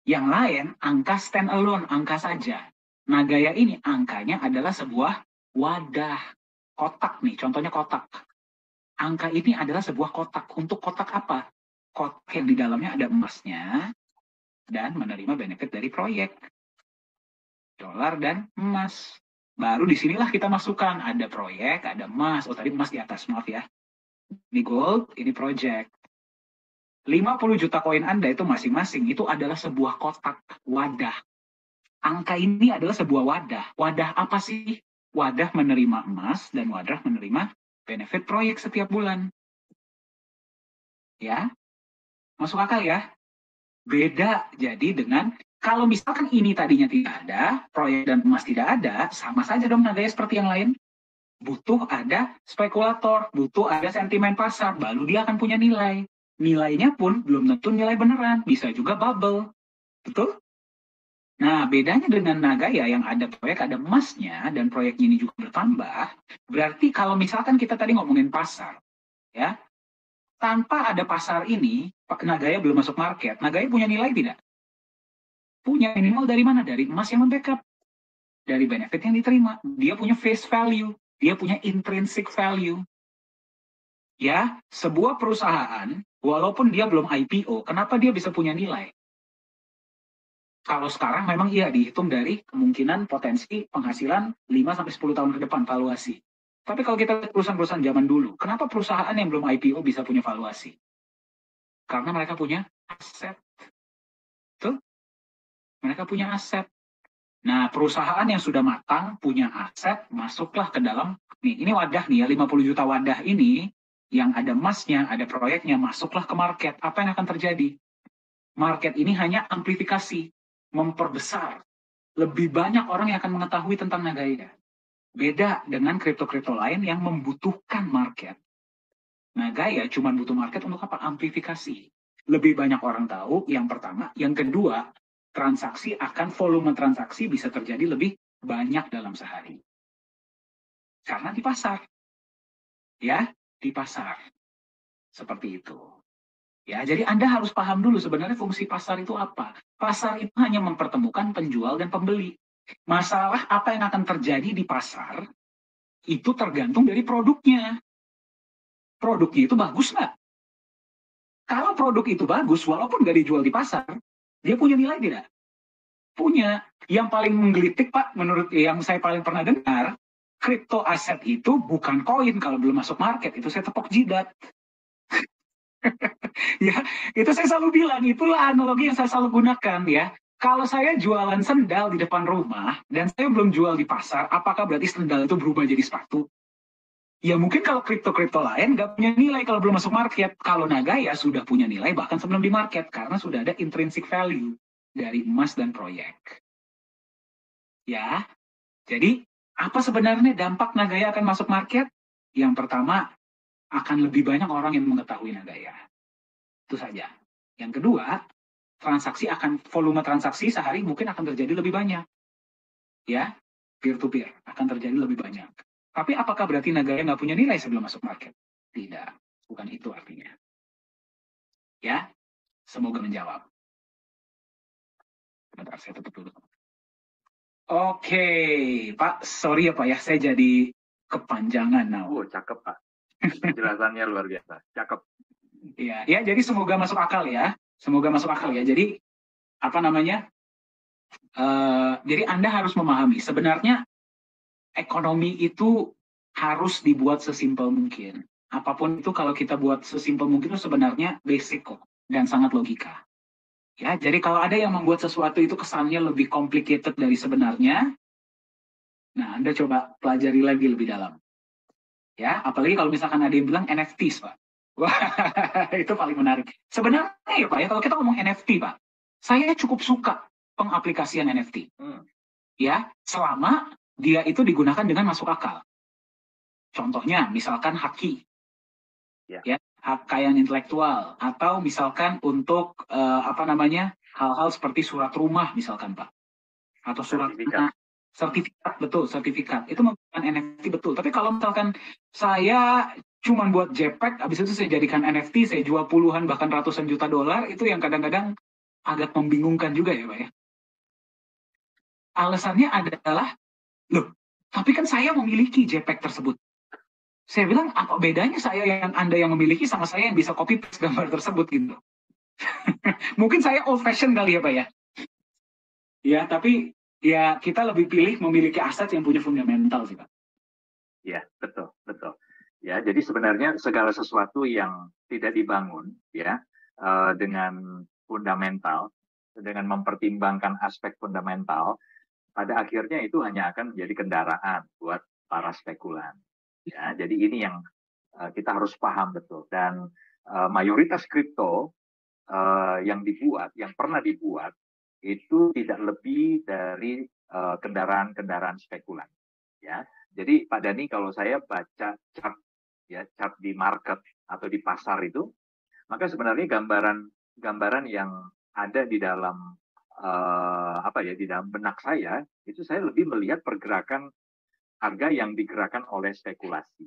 Yang lain, angka stand alone, angka saja. Nagaya ini angkanya adalah sebuah wadah. Kotak nih, contohnya kotak. Angka ini adalah sebuah kotak. Untuk kotak apa? Kotak yang di dalamnya ada emasnya dan menerima benefit dari proyek. Dolar dan emas. Baru disinilah kita masukkan. Ada proyek, ada emas. Oh tadi emas di atas, maaf ya. Ini gold, ini project. 50 juta koin Anda itu masing-masing itu adalah sebuah kotak, wadah. Angka ini adalah sebuah wadah. Wadah apa sih? Wadah menerima emas dan wadah menerima benefit proyek setiap bulan. Ya, masuk akal ya? Beda jadi dengan kalau misalkan ini tadinya tidak ada, proyek dan emas tidak ada, sama saja dong nadanya seperti yang lain. Butuh ada spekulator, butuh ada sentimen pasar, baru dia akan punya nilai. Nilainya pun belum tentu nilai beneran, bisa juga bubble. Betul? Nah, bedanya dengan Nagaya yang ada proyek, ada emasnya, dan proyeknya ini juga bertambah, berarti kalau misalkan kita tadi ngomongin pasar, ya, tanpa ada pasar ini, Pak Nagaya belum masuk market. Nagaya punya nilai tidak? Punya. Minimal dari mana? Dari emas yang membackup. Dari benefit yang diterima. Dia punya face value. Dia punya intrinsic value. Ya, sebuah perusahaan, walaupun dia belum IPO, kenapa dia bisa punya nilai? Kalau sekarang memang iya dihitung dari kemungkinan potensi penghasilan 5-10 tahun ke depan valuasi. Tapi kalau kita lihat perusahaan-perusahaan zaman dulu, kenapa perusahaan yang belum IPO bisa punya valuasi? Karena mereka punya aset. Tuh, mereka punya aset. Nah, perusahaan yang sudah matang, punya aset, masuklah ke dalam, nih, ini wadah nih ya, 50 juta wadah ini, yang ada emasnya, ada proyeknya, masuklah ke market. Apa yang akan terjadi? Market ini hanya amplifikasi, memperbesar. Lebih banyak orang yang akan mengetahui tentang Nagaya. Beda dengan kripto-kripto lain yang membutuhkan market. Nagaya cuma butuh market untuk apa? Amplifikasi. Lebih banyak orang tahu, yang pertama. Yang kedua, volume transaksi bisa terjadi lebih banyak dalam sehari. Karena di pasar. Ya, di pasar. Seperti itu. Ya, jadi Anda harus paham dulu sebenarnya fungsi pasar itu apa. Pasar itu hanya mempertemukan penjual dan pembeli. Masalah apa yang akan terjadi di pasar, itu tergantung dari produknya. Produknya itu bagus nggak? Kalau produk itu bagus, walaupun nggak dijual di pasar, dia punya nilai tidak? Punya. Yang paling menggelitik, Pak, menurut yang saya paling pernah dengar, kripto aset itu bukan koin kalau belum masuk market. Itu saya tepok jidat. Ya, itu saya selalu bilang, itulah analogi yang saya selalu gunakan ya. Kalau saya jualan sendal di depan rumah, dan saya belum jual di pasar, apakah berarti sendal itu berubah jadi sepatu? Ya mungkin kalau kripto-kripto lain nggak punya nilai kalau belum masuk market. Kalau Nagaya sudah punya nilai bahkan sebelum di market, karena sudah ada intrinsic value dari emas dan proyek. Ya, jadi apa sebenarnya dampak Nagaya akan masuk market? Yang pertama, akan lebih banyak orang yang mengetahui Nagaya. Itu saja. Yang kedua, volume transaksi sehari mungkin akan terjadi lebih banyak. Ya, peer to peer akan terjadi lebih banyak. Tapi apakah berarti Nagaya nggak punya nilai sebelum masuk market? Tidak, bukan itu artinya. Ya, semoga menjawab. Bentar, saya tutup dulu. Oke, Pak, sorry ya Pak ya, saya jadi kepanjangan now. Oh, cakep Pak. Penjelasannya luar biasa, cakep. Ya, ya, jadi semoga masuk akal ya. Semoga masuk akal ya. Jadi apa namanya? Jadi Anda harus memahami sebenarnya ekonomi itu harus dibuat sesimpel mungkin. Apapun itu kalau kita buat sesimpel mungkin itu sebenarnya basic kok dan sangat logika. Ya, jadi kalau ada yang membuat sesuatu itu kesannya lebih complicated dari sebenarnya, nah Anda coba pelajari lagi lebih dalam. Ya, apalagi kalau misalkan ada yang bilang NFTs, Pak. Wah, itu paling menarik. Sebenarnya ya Pak, ya kalau kita ngomong NFT, Pak, saya cukup suka pengaplikasian NFT. Ya, selama dia itu digunakan dengan masuk akal. Contohnya, misalkan Haki. Ya, hak kekayaan intelektual, atau misalkan untuk hal-hal seperti surat rumah misalkan Pak, atau surat tanah, sertifikat, betul, sertifikat itu menggunakan NFT betul. Tapi kalau misalkan saya cuman buat JPEG, habis itu saya jadikan NFT, saya jual puluhan bahkan ratusan juta dolar, itu yang kadang-kadang agak membingungkan juga ya Pak ya. Alasannya adalah, loh, tapi kan saya memiliki JPEG tersebut. Saya bilang, apa bedanya saya yang Anda yang memiliki sama saya yang bisa copy paste gambar tersebut gitu. Mungkin saya old fashion kali ya Pak ya. Ya, tapi ya kita lebih pilih memiliki aset yang punya fundamental sih Pak. Ya, betul, betul. Ya, jadi sebenarnya segala sesuatu yang tidak dibangun ya dengan fundamental, dengan mempertimbangkan aspek fundamental, pada akhirnya itu hanya akan menjadi kendaraan buat para spekulan. Ya, jadi ini yang kita harus paham betul. Dan mayoritas kripto yang dibuat, yang pernah dibuat, itu tidak lebih dari kendaraan-kendaraan spekulan. Ya, jadi Pak Dani, kalau saya baca chart, ya, chart di market atau di pasar itu, maka sebenarnya gambaran yang ada di dalam di dalam benak saya, itu saya lebih melihat pergerakan harga yang digerakkan oleh spekulasi.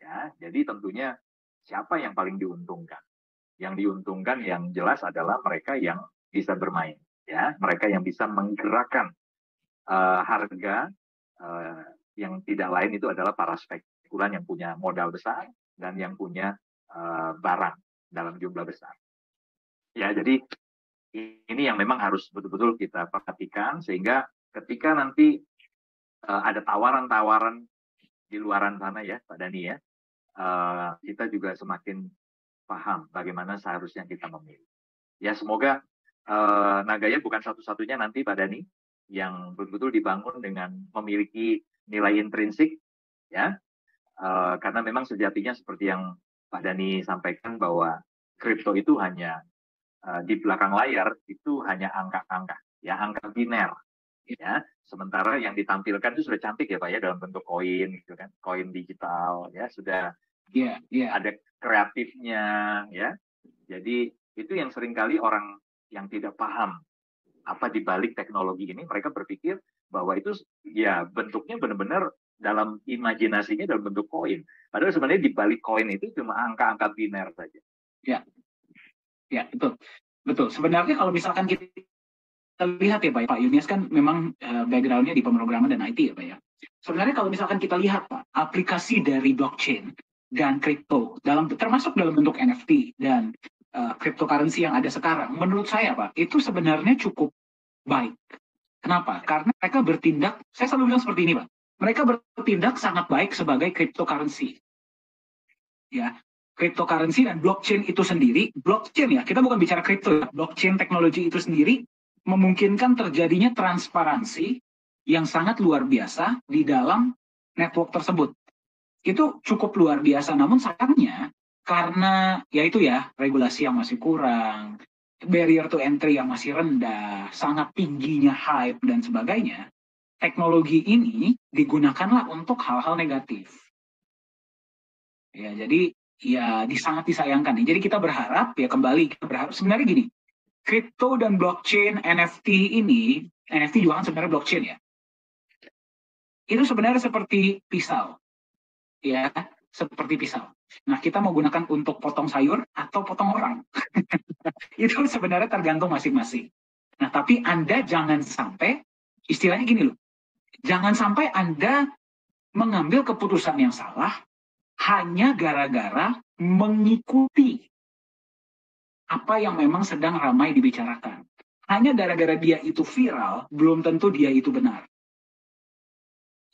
Ya, jadi tentunya siapa yang paling diuntungkan? Yang diuntungkan yang jelas adalah mereka yang bisa bermain, ya, mereka yang bisa menggerakkan harga yang tidak lain itu adalah para spekulan yang punya modal besar dan yang punya barang dalam jumlah besar. Ya, jadi ini yang memang harus betul-betul kita perhatikan sehingga ketika nanti ada tawaran-tawaran di luaran sana ya Pak Dani ya, kita juga semakin paham bagaimana seharusnya kita memilih. Ya, semoga Nagaya bukan satu-satunya nanti Pak Dani yang betul-betul dibangun dengan memiliki nilai intrinsik ya, karena memang sejatinya seperti yang Pak Dani sampaikan bahwa kripto itu hanya di belakang layar itu hanya angka-angka, ya, angka biner, ya. Sementara yang ditampilkan itu sudah cantik ya Pak ya, dalam bentuk koin, gitu kan, koin digital, ya, sudah ada kreatifnya, ya. Jadi itu yang seringkali orang yang tidak paham apa di balik teknologi ini, mereka berpikir bahwa itu ya bentuknya benar-benar dalam imajinasinya dalam bentuk koin. Padahal sebenarnya di balik koin itu cuma angka-angka biner saja. Ya. Ya, betul. Betul. Sebenarnya kalau misalkan kita lihat ya Pak Yunias kan memang background-nya di pemrograman dan IT ya Pak ya. Sebenarnya kalau misalkan kita lihat Pak, aplikasi dari blockchain dan kripto, termasuk dalam bentuk NFT dan cryptocurrency yang ada sekarang, menurut saya Pak, itu sebenarnya cukup baik. Kenapa? Karena mereka bertindak, saya selalu bilang seperti ini Pak, mereka bertindak sangat baik sebagai cryptocurrency. Ya, cryptocurrency dan blockchain itu sendiri, blockchain ya, kita bukan bicara crypto ya, blockchain teknologi itu sendiri memungkinkan terjadinya transparansi yang sangat luar biasa di dalam network tersebut. Itu cukup luar biasa, namun sayangnya karena ya itu ya, regulasi yang masih kurang, barrier to entry yang masih rendah, sangat tingginya hype dan sebagainya, teknologi ini digunakanlah untuk hal-hal negatif. Ya, jadi ya sangat disayangkan nih. Jadi kita berharap ya kembali kita berharap sebenarnya gini, kripto dan blockchain NFT ini, NFT juga kan sebenarnya blockchain ya. Itu sebenarnya seperti pisau. Ya, seperti pisau. Nah, kita mau gunakan untuk potong sayur atau potong orang. Itu sebenarnya tergantung masing-masing. Nah, tapi Anda jangan sampai istilahnya gini loh. Jangan sampai Anda mengambil keputusan yang salah hanya gara-gara mengikuti apa yang memang sedang ramai dibicarakan. Hanya gara-gara dia itu viral, belum tentu dia itu benar.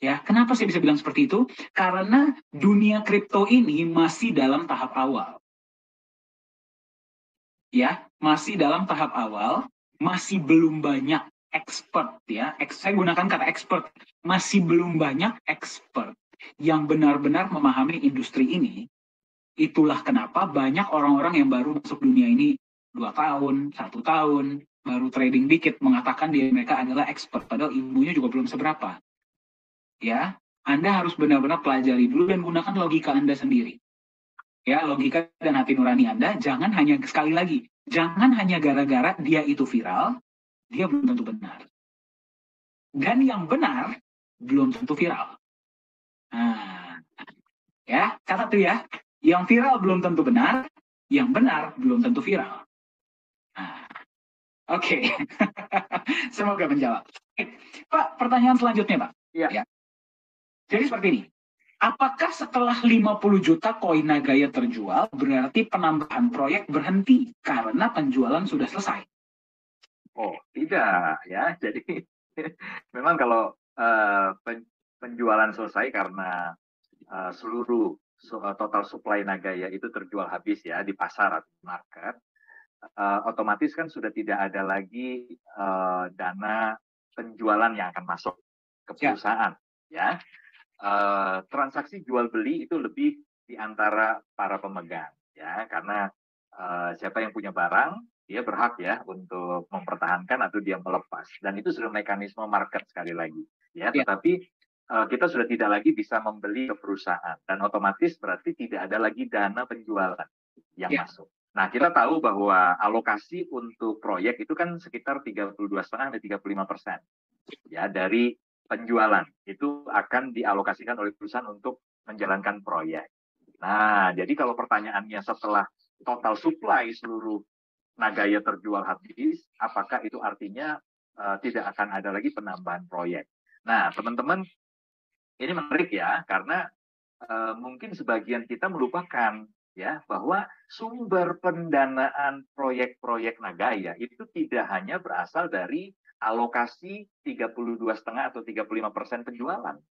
Ya, kenapa saya bisa bilang seperti itu? Karena dunia kripto ini masih dalam tahap awal. Ya, masih dalam tahap awal, masih belum banyak expert ya. Saya gunakan kata expert, masih belum banyak expert yang benar-benar memahami industri ini. Itulah kenapa banyak orang-orang yang baru masuk dunia ini 2 tahun, 1 tahun, baru trading dikit mengatakan dia mereka adalah expert, padahal ilmunya juga belum seberapa. Ya, Anda harus benar-benar pelajari dulu dan gunakan logika Anda sendiri. Ya, logika dan hati nurani Anda, jangan hanya sekali lagi, jangan hanya gara-gara dia itu viral, dia belum tentu benar. Dan yang benar belum tentu viral. Nah, ya, catat tuh ya. Yang viral belum tentu benar, yang benar belum tentu viral. Nah, oke. Semoga menjawab. Pak, pertanyaan selanjutnya, Pak. Iya. Ya. Jadi seperti ini. Apakah setelah 50 juta koin Nagaya terjual, berarti penambahan proyek berhenti karena penjualan sudah selesai? Oh, tidak ya. Jadi memang kalau penjualan selesai karena seluruh total supply Nagaya itu terjual habis ya di pasar atau market, otomatis kan sudah tidak ada lagi dana penjualan yang akan masuk ke perusahaan ya. Transaksi jual beli itu lebih di antara para pemegang ya, karena siapa yang punya barang dia berhak ya untuk mempertahankan atau dia melepas, dan itu sudah mekanisme market sekali lagi ya. Tetapi kita sudah tidak lagi bisa membeli ke perusahaan, dan otomatis berarti tidak ada lagi dana penjualan yang masuk. Nah, kita tahu bahwa alokasi untuk proyek itu kan sekitar 32,5–35% ya dari penjualan itu akan dialokasikan oleh perusahaan untuk menjalankan proyek. Nah, jadi kalau pertanyaannya setelah total supply seluruh Nagaya terjual habis, apakah itu artinya tidak akan ada lagi penambahan proyek? Nah, teman-teman, ini menarik ya, karena mungkin sebagian kita melupakan ya bahwa sumber pendanaan proyek-proyek Nagaya itu tidak hanya berasal dari alokasi 32,5 atau 35%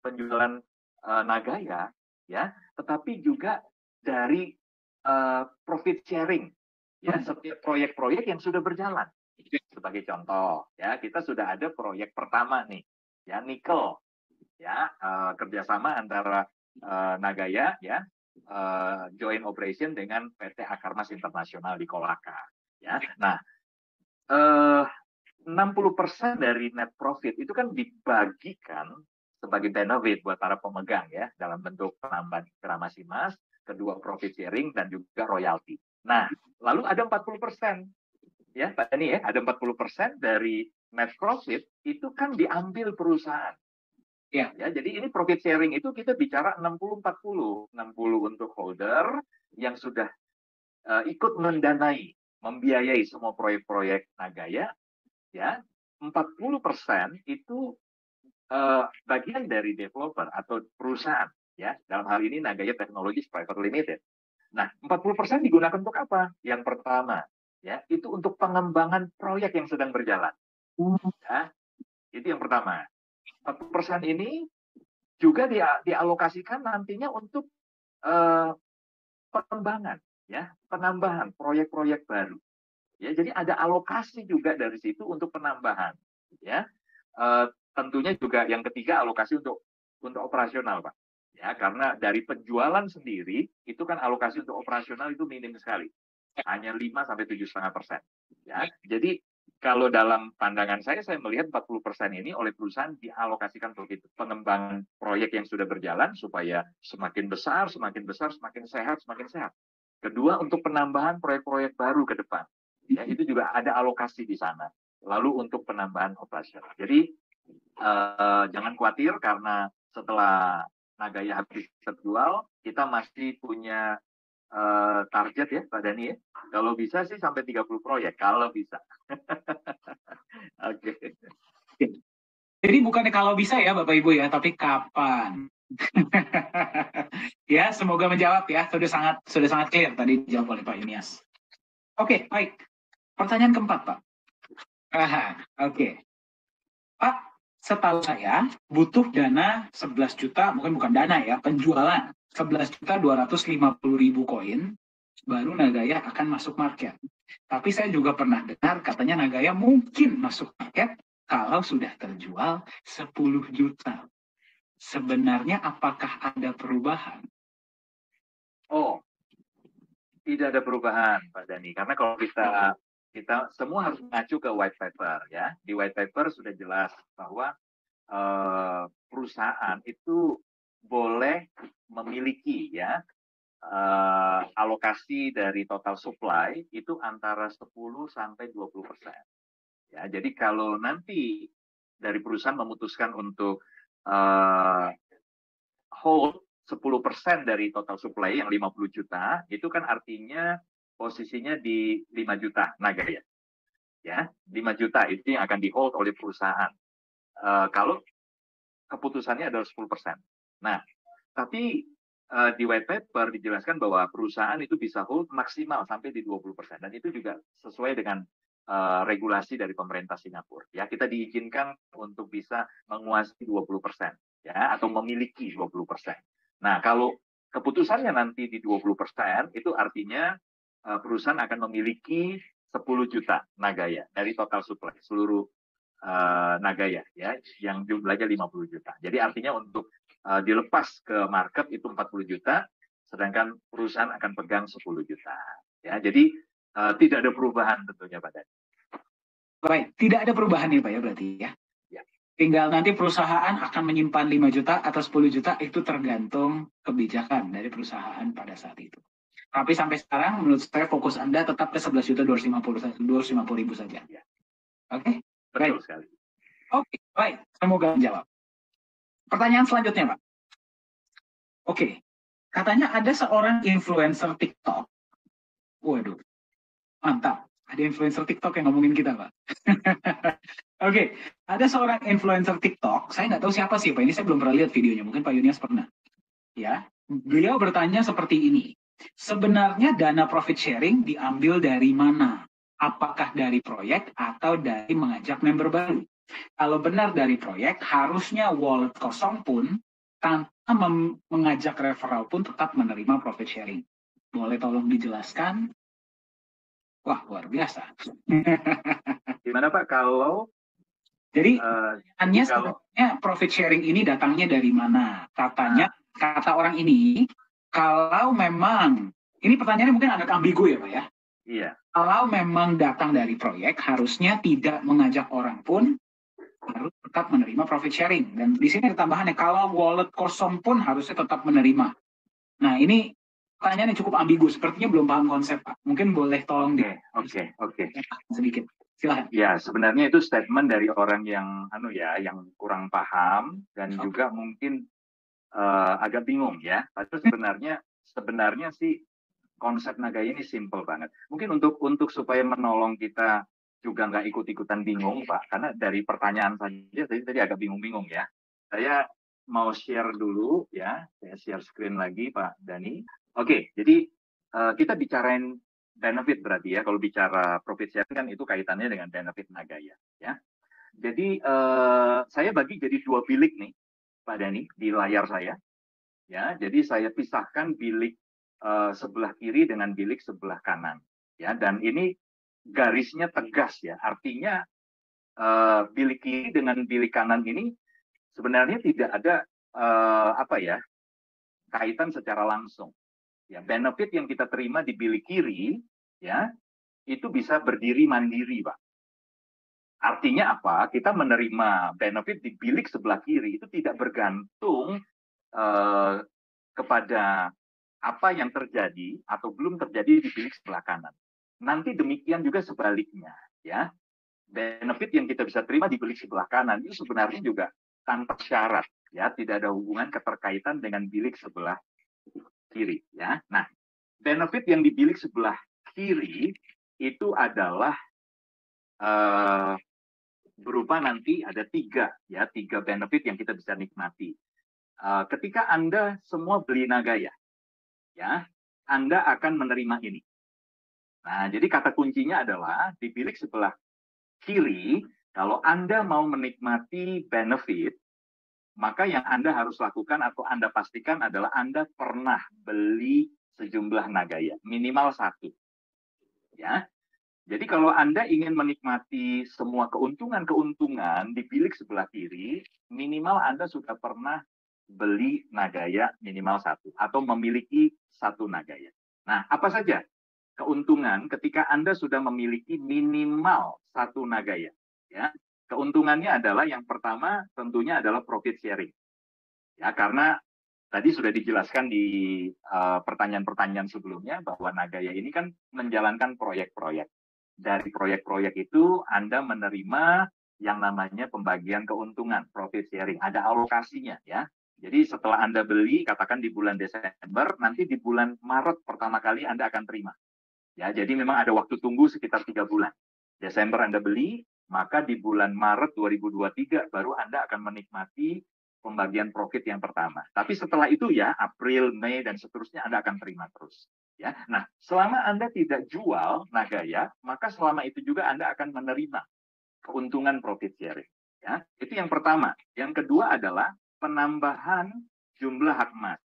penjualan Nagaya ya, tetapi juga dari profit sharing ya, setiap proyek-proyek yang sudah berjalan. Sebagai contoh ya, kita sudah ada proyek pertama nih ya, nikel ya, kerjasama antara Nagaya ya, joint operation dengan PT Akarmas Internasional di Kolaka ya. Nah, 60% dari net profit itu kan dibagikan sebagai benefit buat para pemegang ya, dalam bentuk penambahan gramasi emas, kedua profit sharing, dan juga royalti. Nah, lalu ada 40% ya Pak Dani ya, ada 40% dari net profit itu kan diambil perusahaan. Ya, jadi ini profit sharing itu kita bicara 60-40. 60 untuk holder yang sudah ikut mendanai, membiayai semua proyek-proyek Nagaya, ya. 40% itu bagian dari developer atau perusahaan, ya. Dalam hal ini Nagaya Technologies Private Limited. Nah, 40% digunakan untuk apa? Yang pertama, ya, itu untuk pengembangan proyek yang sedang berjalan. Ya, itu yang pertama. 40% ini juga dialokasikan nantinya untuk pengembangan, ya, penambahan proyek-proyek baru. Ya, jadi ada alokasi juga dari situ untuk penambahan. Ya, tentunya juga yang ketiga alokasi untuk operasional, Pak. Ya, karena dari penjualan sendiri itu kan alokasi untuk operasional itu minim sekali, hanya 5–7,5%. Ya, jadi kalau dalam pandangan saya melihat 40% ini oleh perusahaan dialokasikan untuk itu, pengembangan proyek yang sudah berjalan supaya semakin besar, semakin sehat, semakin sehat. Kedua, untuk penambahan proyek-proyek baru ke depan. Ya, itu juga ada alokasi di sana. Lalu untuk penambahan operasional. Jadi jangan khawatir karena setelah Nagaya habis terjual, kita masih punya target ya Pak Dani ya. Kalau bisa sih sampai 30 proyek, kalau bisa. Oke. Jadi bukannya kalau bisa ya Bapak Ibu ya, tapi kapan? Ya, semoga menjawab ya. Sudah sangat clear tadi dijawab oleh Pak Yunias. Oke, baik. Pertanyaan keempat, Pak. Oke. Pak, setahu saya butuh dana 11 juta, bukan dana ya, penjualan 11.250.000 koin baru Nagaya akan masuk market. Tapi saya juga pernah dengar katanya Nagaya mungkin masuk market kalau sudah terjual 10 juta. Sebenarnya apakah ada perubahan? Oh, tidak ada perubahan Pak Dani, karena kalau kita semua harus mengacu ke white paper ya. Di white paper sudah jelas bahwa perusahaan itu boleh memiliki ya alokasi dari total supply itu antara 10 sampai 20%. Ya, jadi kalau nanti dari perusahaan memutuskan untuk hold 10% dari total supply yang 50 juta, itu kan artinya posisinya di 5 juta Nagaya. Ya, 5 juta itu yang akan di hold oleh perusahaan. Kalau keputusannya adalah 10%. Nah, tapi di white paper dijelaskan bahwa perusahaan itu bisa hold maksimal sampai di 20%. Dan itu juga sesuai dengan regulasi dari pemerintah Singapura. Ya, kita diizinkan untuk bisa menguasai 20%, ya, atau memiliki 20%. Nah, kalau keputusannya nanti di 20%, itu artinya perusahaan akan memiliki 10 juta Nagaya dari total supply seluruh Nagaya, ya, yang jumlahnya 50 juta. Jadi artinya untuk dilepas ke market itu 40 juta, sedangkan perusahaan akan pegang 10 juta. Ya, jadi tidak ada perubahan tentunya Pak Dhani. Baik, tidak ada perubahan ya Pak ya berarti ya? Ya. Tinggal nanti perusahaan akan menyimpan 5 juta atau 10 juta itu tergantung kebijakan dari perusahaan pada saat itu. Tapi sampai sekarang menurut saya fokus Anda tetap ke 11 juta 250 ribu saja. Ya. Oke? Betul sekali. Oke, baik. Semoga menjawab. Pertanyaan selanjutnya Pak. Oke, katanya ada seorang influencer TikTok. Waduh, mantap. Ada influencer TikTok yang ngomongin kita, Pak. Oke, ada seorang influencer TikTok. Saya nggak tahu siapa sih, Pak. Ini saya belum pernah lihat videonya. Mungkin Pak Yunias pernah. Ya, beliau bertanya seperti ini. Sebenarnya dana profit sharing diambil dari mana? Apakah dari proyek atau dari mengajak member baru? Kalau benar dari proyek, harusnya wallet kosong pun tanpa mengajak referral pun tetap menerima profit sharing. Boleh tolong dijelaskan? Wah, luar biasa. Gimana Pak kalau Jadi, jadi kalau sebenarnya profit sharing ini datangnya dari mana? Katanya, kata orang ini, kalau memang, ini pertanyaannya mungkin agak ambigu ya Pak ya? Iya. Kalau memang datang dari proyek, harusnya tidak mengajak orang pun harus tetap menerima profit sharing. Dan di sini ada tambahannya, kalau wallet kosong pun harusnya tetap menerima. Nah, ini pertanyaan yang cukup ambigu, sepertinya belum paham konsep, Pak. Mungkin boleh tolong Oke. sedikit. Silahkan. Ya, sebenarnya itu statement dari orang yang yang kurang paham dan juga mungkin agak bingung ya. Padahal sebenarnya sih konsep Nagaya ini simple banget. Mungkin untuk supaya menolong kita juga nggak ikut-ikutan bingung, Pak, karena dari pertanyaan saja tadi agak bingung-bingung ya. Saya mau share dulu ya, saya share screen lagi Pak Dhani. Oke, jadi kita bicarain benefit berarti ya. Kalau bicara profit sharing kan itu kaitannya dengan benefit Nagaya ya. Jadi saya bagi jadi 2 bilik nih Pak Dhani di layar saya. Ya, jadi saya pisahkan bilik sebelah kiri dengan bilik sebelah kanan. Ya, dan ini garisnya tegas ya. Artinya bilik kiri dengan bilik kanan ini sebenarnya tidak ada kaitan secara langsung. Ya, benefit yang kita terima di bilik kiri ya itu bisa berdiri mandiri, Pak. Artinya apa? Kita menerima benefit di bilik sebelah kiri itu tidak bergantung kepada apa yang terjadi atau belum terjadi di bilik sebelah kanan. Nanti demikian juga sebaliknya, ya. Benefit yang kita bisa terima di bilik sebelah kanan itu sebenarnya juga tanpa syarat, ya, tidak ada hubungan keterkaitan dengan bilik sebelah kiri, ya. Nah, benefit yang di bilik sebelah kiri itu adalah berupa nanti ada tiga benefit yang kita bisa nikmati. Ketika Anda semua beli Nagaya, ya, Anda akan menerima ini. Nah, jadi kata kuncinya adalah di bilik sebelah kiri, kalau Anda mau menikmati benefit, maka yang Anda harus lakukan atau Anda pastikan adalah Anda pernah beli sejumlah Nagaya, minimal 1. Ya. Jadi kalau Anda ingin menikmati semua keuntungan-keuntungan di bilik sebelah kiri, minimal Anda sudah pernah beli Nagaya minimal 1 atau memiliki 1 Nagaya. Nah, apa saja keuntungan ketika Anda sudah memiliki minimal 1 Nagaya? Ya, keuntungannya adalah yang pertama tentunya adalah profit sharing. Ya, karena tadi sudah dijelaskan di pertanyaan-pertanyaan sebelumnya bahwa Nagaya ini kan menjalankan proyek-proyek. Dari proyek-proyek itu Anda menerima yang namanya pembagian keuntungan, profit sharing. Ada alokasinya ya. Jadi setelah Anda beli, katakan di bulan Desember, nanti di bulan Maret pertama kali Anda akan terima. Ya, jadi memang ada waktu tunggu sekitar 3 bulan. Desember Anda beli, maka di bulan Maret 2023 baru Anda akan menikmati pembagian profit yang pertama. Tapi setelah itu ya, April, Mei, dan seterusnya Anda akan terima terus. Ya, nah, selama Anda tidak jual Nagaya, maka selama itu juga Anda akan menerima keuntungan profit sharing. Ya, itu yang pertama. Yang kedua adalah penambahan jumlah hak emas.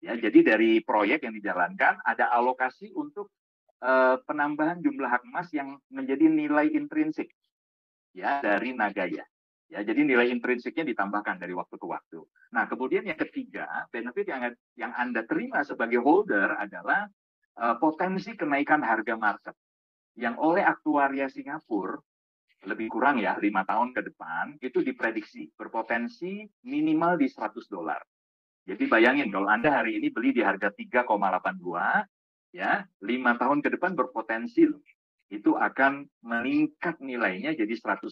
Ya, jadi dari proyek yang dijalankan ada alokasi untuk penambahan jumlah hak emas yang menjadi nilai intrinsik ya dari Nagaya. Ya, jadi nilai intrinsiknya ditambahkan dari waktu ke waktu. Nah, kemudian yang ketiga, benefit yang Anda terima sebagai holder adalah potensi kenaikan harga market yang oleh aktuaria Singapura lebih kurang ya 5 tahun ke depan itu diprediksi berpotensi minimal di $100. Jadi bayangin kalau Anda hari ini beli di harga 3,82, ya 5 tahun ke depan berpotensi itu akan meningkat nilainya jadi $100.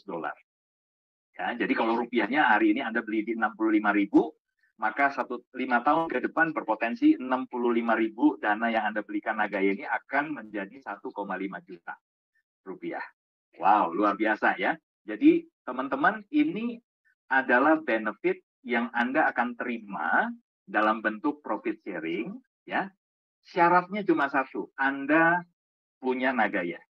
Ya, jadi kalau rupiahnya hari ini Anda beli di 65.000, maka 5 tahun ke depan berpotensi 65.000 dana yang Anda belikan Nagaya ini akan menjadi 1,5 juta rupiah. Wow, luar biasa ya. Jadi teman-teman, ini adalah benefit yang Anda akan terima dalam bentuk profit sharing, ya. Syaratnya cuma satu, Anda punya Nagaya,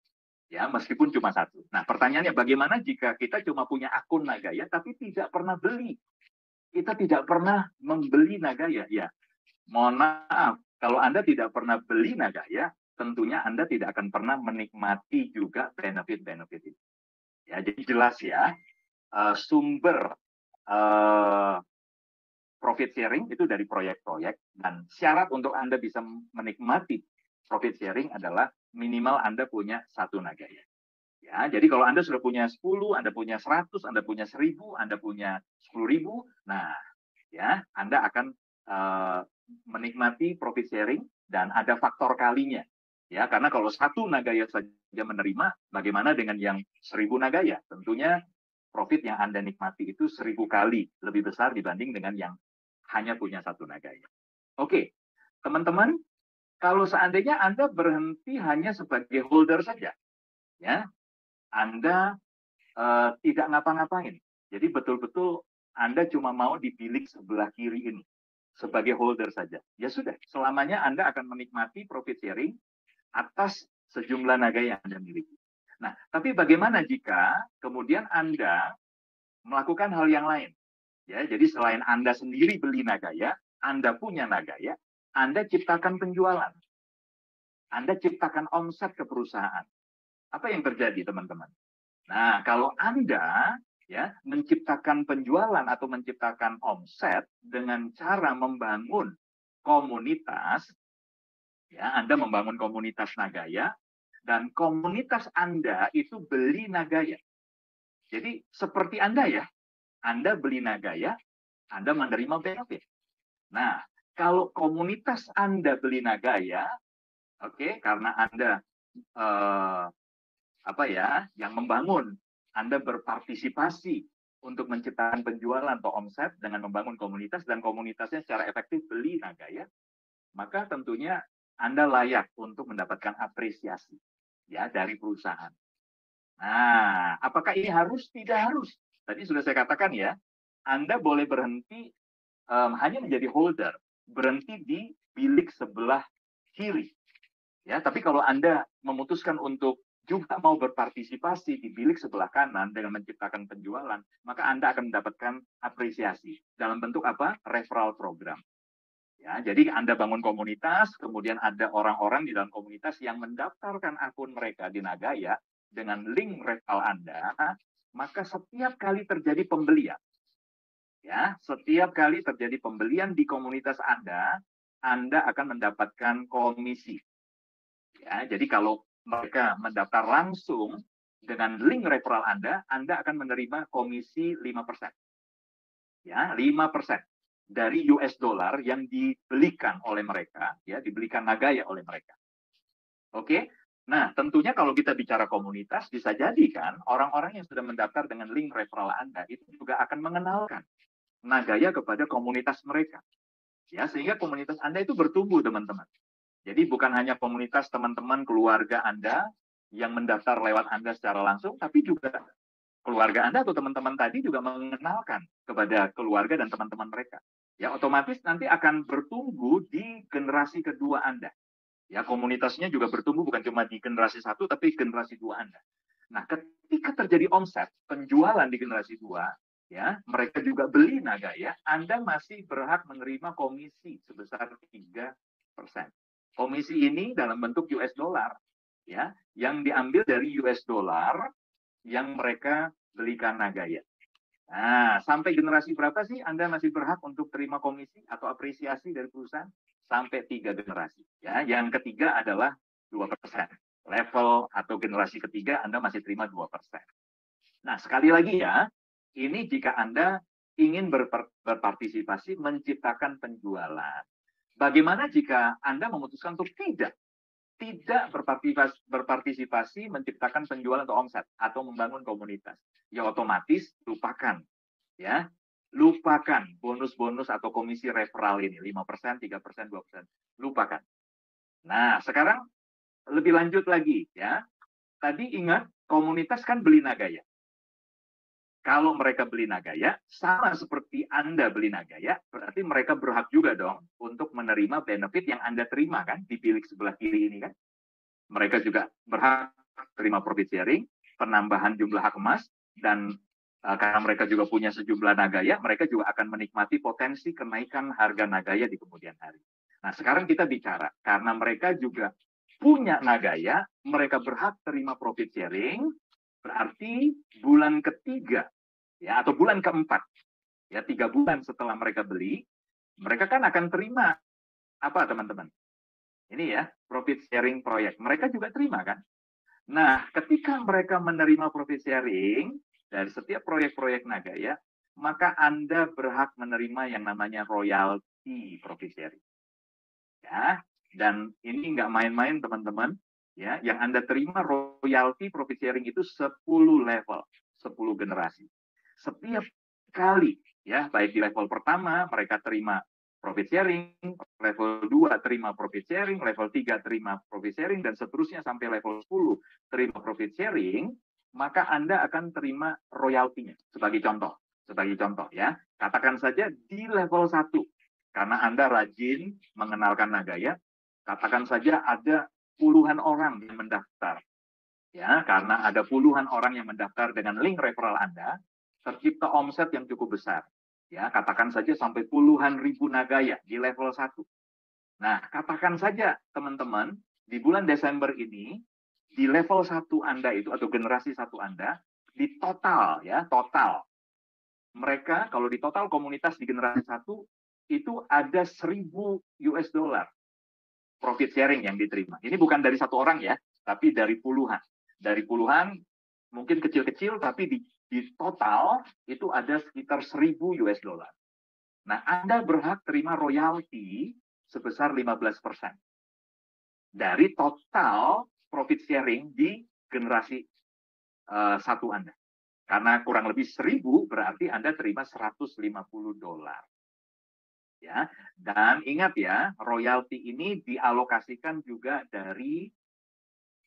ya, meskipun cuma satu. Nah, pertanyaannya bagaimana jika kita cuma punya akun Nagaya tapi tidak pernah beli? Kita tidak pernah membeli Nagaya, ya. Mohon maaf, kalau Anda tidak pernah beli Nagaya, tentunya Anda tidak akan pernah menikmati juga benefit-benefit itu. Ya, jadi jelas ya, sumber profit sharing itu dari proyek-proyek, dan syarat untuk Anda bisa menikmati profit sharing adalah minimal Anda punya 1 Nagaya. Ya, jadi kalau Anda sudah punya 10, Anda punya 100, Anda punya 1000, Anda punya 10.000, nah ya Anda akan menikmati profit sharing dan ada faktor kalinya. Ya, karena kalau 1 Nagaya saja menerima, bagaimana dengan yang 1000 Nagaya? Tentunya profit yang Anda nikmati itu 1000 kali lebih besar dibanding dengan yang hanya punya 1 Nagaya. Oke, teman-teman, kalau seandainya Anda berhenti hanya sebagai holder saja, ya, Anda tidak ngapa-ngapain. Jadi betul-betul Anda cuma mau di bilik sebelah kiri ini sebagai holder saja. Ya sudah, selamanya Anda akan menikmati profit sharing atas sejumlah Nagaya yang Anda miliki. Nah, tapi bagaimana jika kemudian Anda melakukan hal yang lain? Ya, jadi selain Anda sendiri beli Nagaya, Anda punya Nagaya, Anda ciptakan penjualan. Anda ciptakan omset ke perusahaan. Apa yang terjadi, teman-teman? Nah, kalau Anda ya menciptakan penjualan atau menciptakan omset dengan cara membangun komunitas, ya, Anda membangun komunitas Nagaya, dan komunitas Anda itu beli Nagaya. Jadi seperti Anda ya, Anda beli Nagaya, Anda menerima benefit. Nah, kalau komunitas Anda beli Nagaya, oke, karena Anda yang membangun, Anda berpartisipasi untuk menciptakan penjualan atau omset dengan membangun komunitas, dan komunitasnya secara efektif beli Nagaya, maka tentunya Anda layak untuk mendapatkan apresiasi ya dari perusahaan. Nah, apakah ini harus? Tidak harus. Tadi sudah saya katakan ya, Anda boleh berhenti hanya menjadi holder, berhenti di bilik sebelah kiri. Ya, tapi kalau Anda memutuskan untuk juga mau berpartisipasi di bilik sebelah kanan dengan menciptakan penjualan, maka Anda akan mendapatkan apresiasi dalam bentuk apa? Referral program. Ya, jadi Anda bangun komunitas, kemudian ada orang-orang di dalam komunitas yang mendaftarkan akun mereka di Nagaya dengan link referral Anda, maka setiap kali terjadi pembelian, ya, setiap kali terjadi pembelian di komunitas Anda akan mendapatkan komisi. Ya, jadi kalau mereka mendaftar langsung dengan link referral Anda akan menerima komisi 5%. Ya, 5%. dari US dollar yang dibelikan oleh mereka, ya, dibelikan Nagaya oleh mereka. Oke? Nah, tentunya kalau kita bicara komunitas, bisa jadi kan orang-orang yang sudah mendaftar dengan link referral Anda itu juga akan mengenalkan Nagaya kepada komunitas mereka. Ya, sehingga komunitas Anda itu bertumbuh, teman-teman. Jadi bukan hanya komunitas teman-teman keluarga Anda yang mendaftar lewat Anda secara langsung, tapi juga keluarga Anda atau teman-teman tadi juga mengenalkan kepada keluarga dan teman-teman mereka. Ya, otomatis nanti akan bertumbuh di generasi kedua Anda. Ya, komunitasnya juga bertumbuh bukan cuma di generasi satu, tapi generasi dua Anda. Nah, ketika terjadi omset, penjualan di generasi dua, ya, mereka juga beli Nagaya, Anda masih berhak menerima komisi sebesar 3%. Komisi ini dalam bentuk US dollar, ya, yang diambil dari US dollar yang mereka belikan Nagaya. Nah, sampai generasi berapa sih Anda masih berhak untuk terima komisi atau apresiasi dari perusahaan? Sampai 3 generasi. Ya, yang ketiga adalah 2%. Level atau generasi ketiga Anda masih terima 2%. Nah, sekali lagi ya, ini jika Anda ingin berpartisipasi menciptakan penjualan. Bagaimana jika Anda memutuskan untuk tidak berpartisipasi menciptakan penjualan atau omset atau membangun komunitas? Ya otomatis lupakan, ya, lupakan bonus-bonus atau komisi referral ini 5%, 3%, 2%, lupakan. Nah, sekarang lebih lanjut lagi, ya. Tadi ingat komunitas kan beli Nagaya. Kalau mereka beli Nagaya, sama seperti Anda beli Nagaya, berarti mereka berhak juga dong untuk menerima benefit yang Anda terima kan di bilik sebelah kiri ini kan. Mereka juga berhak terima profit sharing, penambahan jumlah hak emas, dan karena mereka juga punya sejumlah Nagaya, mereka juga akan menikmati potensi kenaikan harga Nagaya di kemudian hari. Nah, sekarang kita bicara, karena mereka juga punya Nagaya, mereka berhak terima profit sharing, berarti bulan ketiga, ya, atau bulan keempat, ya, 3 bulan setelah mereka beli, mereka kan akan terima apa, teman-teman? Ini ya, profit sharing proyek. Mereka juga terima kan? Nah, ketika mereka menerima profit sharing dari setiap proyek-proyek Nagaya, maka Anda berhak menerima yang namanya royalti profit sharing. Ya, dan ini nggak main-main, teman-teman. Ya, yang Anda terima royalti profit sharing itu 10 level, 10 generasi. Setiap kali, ya, baik di level pertama mereka terima profit sharing, level 2 terima profit sharing, level 3 terima profit sharing, dan seterusnya sampai level 10 terima profit sharing, maka Anda akan terima royaltinya. Sebagai contoh ya, katakan saja di level 1, karena Anda rajin mengenalkan Nagaya, katakan saja ada puluhan orang yang mendaftar. Ya, karena ada puluhan orang yang mendaftar dengan link referral Anda, tercipta omset yang cukup besar. Ya, katakan saja sampai puluhan ribu Nagaya di level 1. Nah, katakan saja teman-teman, di bulan Desember ini, di level 1 Anda itu, atau generasi 1 Anda, di total, ya, total. Mereka, kalau di total komunitas di generasi 1, itu ada 1.000 US dollar profit sharing yang diterima. Ini bukan dari satu orang ya, tapi dari puluhan. Dari puluhan, mungkin kecil-kecil, tapi di total itu ada sekitar 1.000 US dollar. Nah, Anda berhak terima royalti sebesar 15% dari total profit sharing di generasi 1 Anda. Karena kurang lebih 1.000 berarti Anda terima 150 dolar. Ya, dan ingat ya, royalti ini dialokasikan juga dari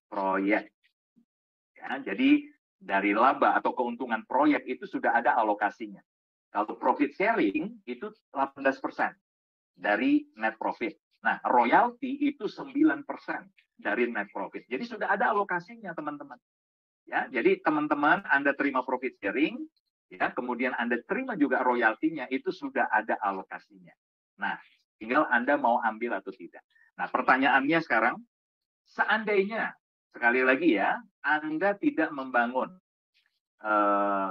proyek. Ya, jadi dari laba atau keuntungan proyek itu sudah ada alokasinya. Kalau profit sharing itu 18% dari net profit. Nah, royalti itu 9% dari net profit. Jadi sudah ada alokasinya, teman-teman. Ya, jadi teman-teman Anda terima profit sharing, ya, kemudian Anda terima juga royaltinya, itu sudah ada alokasinya. Nah, tinggal Anda mau ambil atau tidak. Nah, pertanyaannya sekarang, seandainya, sekali lagi ya, Anda tidak membangun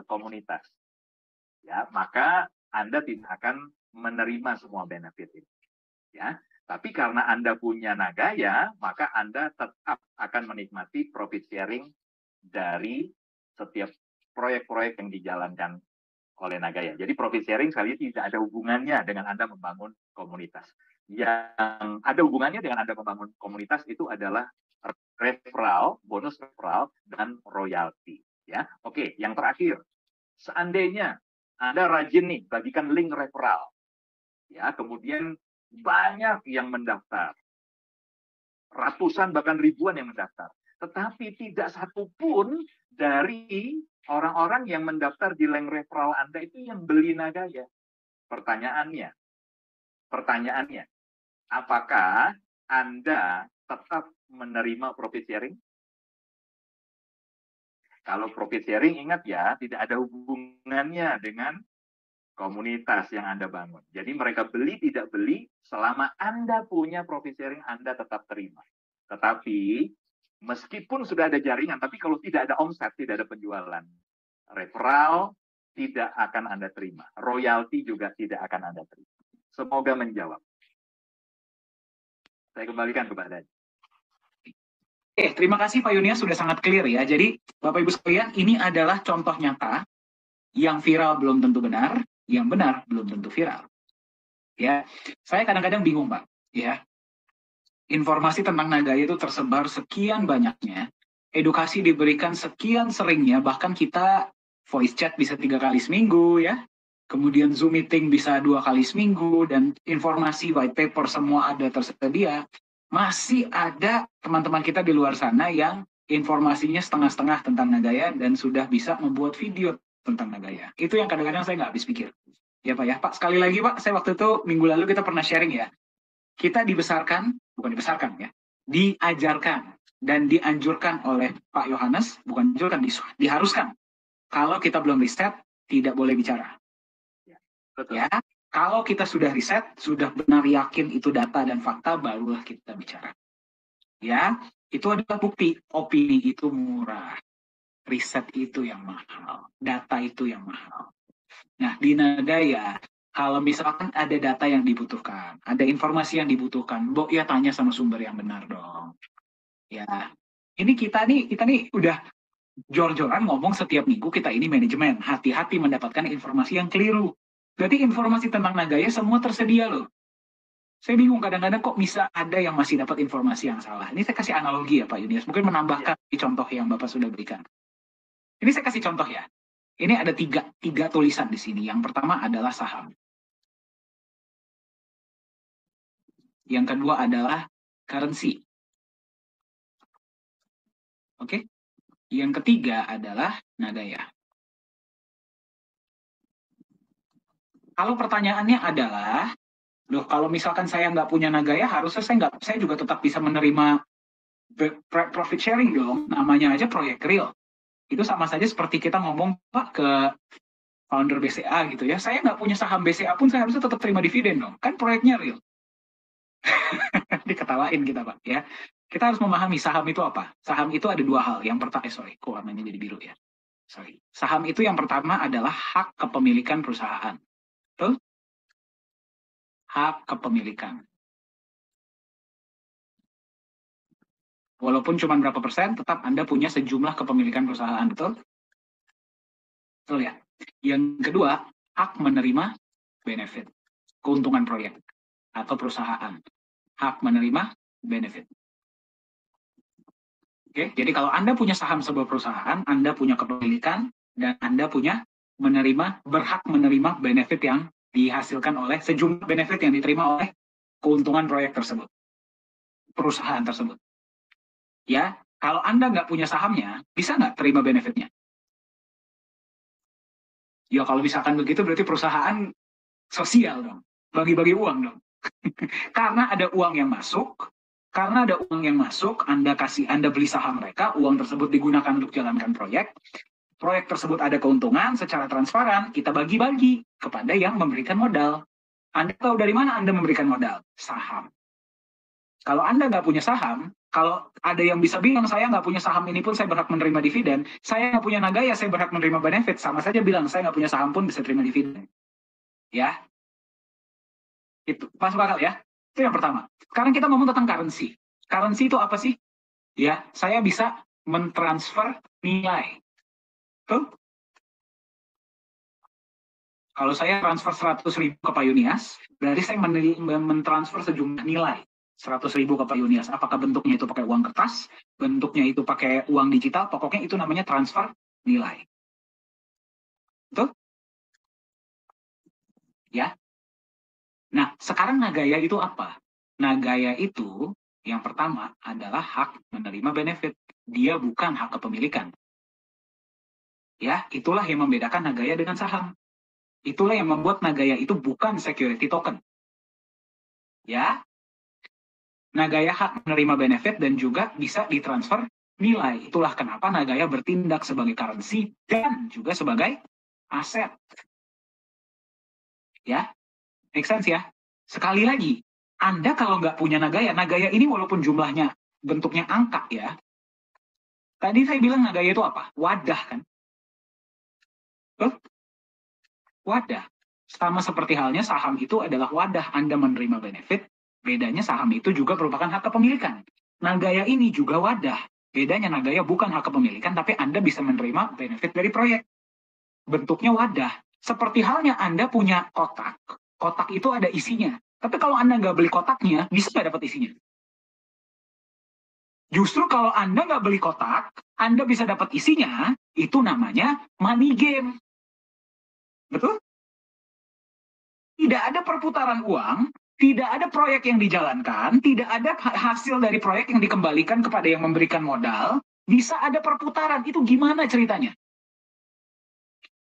komunitas, ya, maka Anda tidak akan menerima semua benefit ini. Ya, tapi karena Anda punya Nagaya, maka Anda tetap akan menikmati profit sharing dari setiap proyek-proyek yang dijalankan oleh Nagaya. Jadi profit sharing sekali tidak ada hubungannya dengan Anda membangun komunitas. Yang ada hubungannya dengan Anda membangun komunitas itu adalah referral, bonus referral, dan royalti. Ya, oke. Yang terakhir, seandainya Anda rajin nih bagikan link referral, ya, kemudian banyak yang mendaftar, ratusan bahkan ribuan yang mendaftar, tetapi tidak satupun dari orang-orang yang mendaftar di link referral Anda itu yang beli Nagaya. Pertanyaannya, apakah Anda tetap menerima profit sharing? Kalau profit sharing, ingat ya, tidak ada hubungannya dengan komunitas yang Anda bangun. Jadi mereka beli, tidak beli, selama Anda punya profit sharing, Anda tetap terima. Tetapi, meskipun sudah ada jaringan, tapi kalau tidak ada omset, tidak ada penjualan, referral tidak akan Anda terima. Royalti juga tidak akan Anda terima. Semoga menjawab. Saya kembalikan kepada Anda. Terima kasih Pak Yunia, sudah sangat clear ya. Jadi Bapak Ibu sekalian, ini adalah contoh nyata yang viral belum tentu benar, yang benar belum tentu viral. Ya, saya kadang-kadang bingung Pak. Ya, informasi tentang Nagaya itu tersebar sekian banyaknya, edukasi diberikan sekian seringnya, bahkan kita voice chat bisa 3 kali seminggu ya. Kemudian Zoom meeting bisa 2 kali seminggu, dan informasi white paper semua ada tersedia. Masih ada teman-teman kita di luar sana yang informasinya setengah-setengah tentang Nagaya dan sudah bisa membuat video tentang Nagaya. Itu yang kadang-kadang saya nggak habis pikir. Ya Pak ya, Pak sekali lagi Pak, saya waktu itu minggu lalu kita pernah sharing ya. Kita bukan dibesarkan ya, diajarkan dan dianjurkan oleh Pak Yohanes, bukan dianjurkan, diharuskan. Kalau kita belum riset, tidak boleh bicara. Betul. Ya, kalau kita sudah riset, sudah benar yakin itu data dan fakta, barulah kita bicara. Ya, itu adalah bukti. Opini itu murah, riset itu yang mahal, data itu yang mahal. Nah, di Nagaya, kalau misalkan ada data yang dibutuhkan, ada informasi yang dibutuhkan, ya tanya sama sumber yang benar dong. Ya, ini kita nih udah jor-joran ngomong setiap minggu kita ini manajemen, hati-hati mendapatkan informasi yang keliru. Berarti informasi tentang Nagaya semua tersedia loh. Saya bingung kadang-kadang kok bisa ada yang masih dapat informasi yang salah. Ini saya kasih analogi ya Pak Yunius, mungkin menambahkan di contoh yang Bapak sudah berikan. Ini saya kasih contoh ya. Ini ada tiga tulisan di sini. Yang pertama adalah saham. Yang kedua adalah currency. Oke? Yang ketiga adalah Nagaya. Kalau pertanyaannya adalah, loh kalau misalkan saya nggak punya Nagaya, harusnya saya juga tetap bisa menerima profit sharing dong. Namanya aja proyek real. Itu sama saja seperti kita ngomong Pak ke founder BCA gitu ya. Saya nggak punya saham BCA pun saya harusnya tetap terima dividen dong. Kan proyeknya real. Diketawain kita Pak ya. Kita harus memahami saham itu apa. Saham itu ada dua hal. Yang pertama, kok warnanya jadi biru ya. Saham itu yang pertama adalah hak kepemilikan perusahaan. Betul? Hak kepemilikan. Walaupun cuma berapa persen, tetap Anda punya sejumlah kepemilikan perusahaan, betul? Betul ya? Yang kedua, hak menerima benefit, keuntungan proyek atau perusahaan. Hak menerima benefit. Oke, jadi kalau Anda punya saham sebuah perusahaan, Anda punya kepemilikan, dan Anda berhak menerima benefit yang dihasilkan oleh sejumlah benefit yang diterima oleh keuntungan proyek tersebut, perusahaan tersebut. Ya, kalau Anda nggak punya sahamnya, bisa nggak terima benefitnya? Ya kalau misalkan begitu berarti perusahaan sosial dong, bagi-bagi uang dong. Karena ada uang yang masuk, Anda beli saham mereka, uang tersebut digunakan untuk jalankan proyek tersebut ada keuntungan secara transparan, kita bagi-bagi kepada yang memberikan modal. Anda tahu dari mana Anda memberikan modal? Saham. Kalau Anda nggak punya saham, kalau ada yang bisa bilang saya nggak punya saham ini pun saya berhak menerima dividen, saya nggak punya Nagaya saya berhak menerima benefit, sama saja bilang saya nggak punya saham pun bisa terima dividen. Ya, itu masuk akal ya. Itu yang pertama. Sekarang kita ngomong tentang currency. Currency itu apa sih? Ya, saya bisa mentransfer nilai. Tuh. Kalau saya transfer 100.000 ke Payunias, berarti saya mentransfer sejumlah nilai 100.000 ke Payunias. Apakah bentuknya itu pakai uang kertas, bentuknya itu pakai uang digital, pokoknya itu namanya transfer nilai. Betul? Ya. Nah, sekarang Nagaya itu apa? Nagaya itu yang pertama adalah hak menerima benefit. Dia bukan hak kepemilikan. Ya, itulah yang membedakan Nagaya dengan saham. Itulah yang membuat Nagaya itu bukan security token. Ya, Nagaya hak menerima benefit dan juga bisa ditransfer nilai. Itulah kenapa Nagaya bertindak sebagai currency dan juga sebagai aset. Ya, make sense ya? Sekali lagi, Anda kalau nggak punya Nagaya, Nagaya ini walaupun jumlahnya bentuknya angka ya. Tadi saya bilang Nagaya itu apa? Wadah kan? Wadah. Sama seperti halnya saham itu adalah wadah Anda menerima benefit, bedanya saham itu juga merupakan hak kepemilikan. Nagaya ini juga wadah, bedanya Nagaya bukan hak kepemilikan, tapi Anda bisa menerima benefit dari proyek. Bentuknya wadah. Seperti halnya Anda punya kotak, kotak itu ada isinya. Tapi kalau Anda nggak beli kotaknya, bisa nggak dapat isinya? Justru kalau Anda nggak beli kotak, Anda bisa dapat isinya, itu namanya money game. Betul? Tidak ada perputaran uang, tidak ada proyek yang dijalankan, tidak ada hasil dari proyek yang dikembalikan kepada yang memberikan modal, bisa ada perputaran. Itu gimana ceritanya?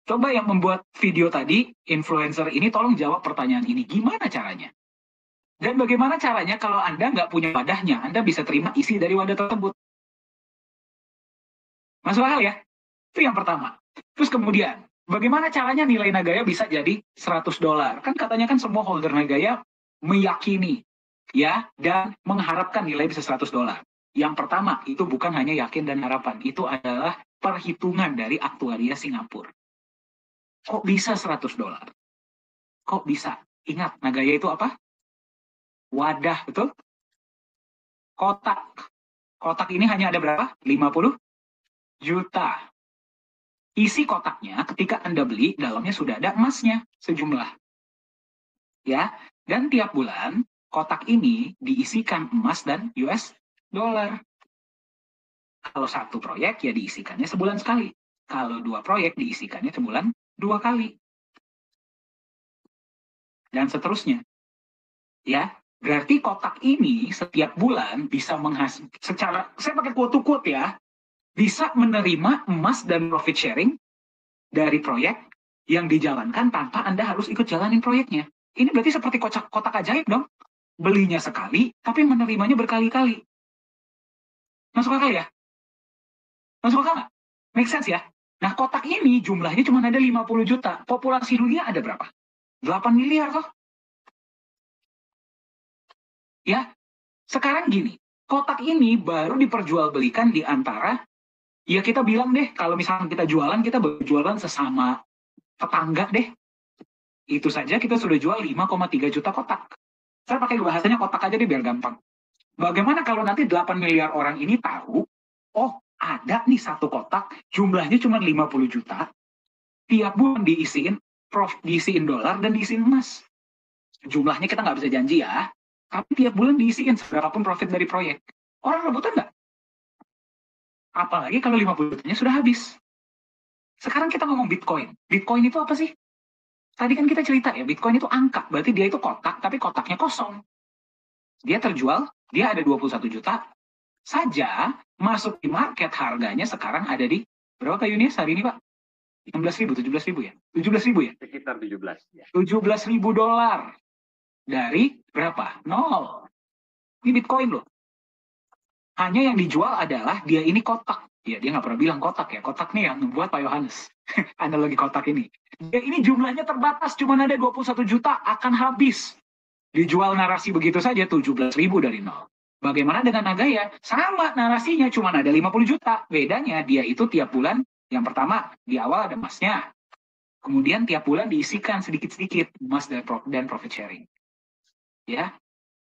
Coba yang membuat video tadi, influencer ini tolong jawab pertanyaan ini. Gimana caranya? Dan bagaimana caranya kalau Anda nggak punya wadahnya, Anda bisa terima isi dari wadah tersebut? Masuk akal ya? Itu yang pertama. Terus kemudian, bagaimana caranya nilai Nagaya bisa jadi $100? Kan katanya kan semua holder Nagaya meyakini ya dan mengharapkan nilai bisa $100. Yang pertama, itu bukan hanya yakin dan harapan, itu adalah perhitungan dari aktuaria Singapura. Kok bisa $100? Kok bisa? Ingat, Nagaya itu apa? Wadah, betul? Kotak. Kotak ini hanya ada berapa? 50 juta. Isi kotaknya ketika Anda beli, dalamnya sudah ada emasnya sejumlah. Ya, dan tiap bulan kotak ini diisikan emas dan US dollar. Kalau satu proyek ya diisikannya sebulan sekali. Kalau dua proyek diisikannya sebulan 2 kali. Dan seterusnya. Ya, berarti kotak ini setiap bulan bisa menghasilkan secara, saya pakai quote-to-quote ya, bisa menerima emas dan profit sharing dari proyek yang dijalankan tanpa Anda harus ikut jalanin proyeknya. Ini berarti seperti kotak ajaib dong. Belinya sekali, tapi menerimanya berkali-kali. Masuk akal ya? Masuk akal nggak? Make sense ya? Nah, kotak ini jumlahnya cuma ada 50 juta. Populasi dunia ada berapa? 8 miliar toh. Ya, sekarang gini. Kotak ini baru diperjualbelikan di antara, ya kita bilang deh, kalau misalnya kita jualan, kita berjualan sesama tetangga deh. Itu saja kita sudah jual 5,3 juta kotak. Saya pakai bahasanya kotak aja deh biar gampang. Bagaimana kalau nanti 8 miliar orang ini tahu, oh ada nih satu kotak, jumlahnya cuma 50 juta, tiap bulan diisiin dolar dan diisiin emas. Jumlahnya kita nggak bisa janji ya, tapi tiap bulan diisiin seberapapun profit dari proyek. Orang rebutan nggak? Apalagi kalau 50 jutanya sudah habis. Sekarang kita ngomong Bitcoin. Bitcoin itu apa sih? Tadi kan kita cerita ya, Bitcoin itu angka, berarti dia itu kotak, tapi kotaknya kosong. Dia terjual, dia ada 21 juta saja, masuk di market harganya sekarang ada di berapa Pak Yunis hari ini Pak? 16.000, 17.000 ya? 17.000 ya? Sekitar 17 ya. $17.000 dari berapa? 0. Ini Bitcoin loh. Hanya yang dijual adalah dia ini kotak. Ya, dia nggak pernah bilang kotak ya. Kotak nih yang membuat Pak Yohanes. Analogi kotak ini. Dia ini jumlahnya terbatas, cuma ada 21 juta, akan habis. Dijual narasi begitu saja, 17.000 dari 0. Bagaimana dengan Nagaya? Sama narasinya, cuma ada 50 juta. Bedanya dia itu tiap bulan, yang pertama di awal ada emasnya. Kemudian tiap bulan diisikan sedikit-sedikit emas dan profit sharing. Ya.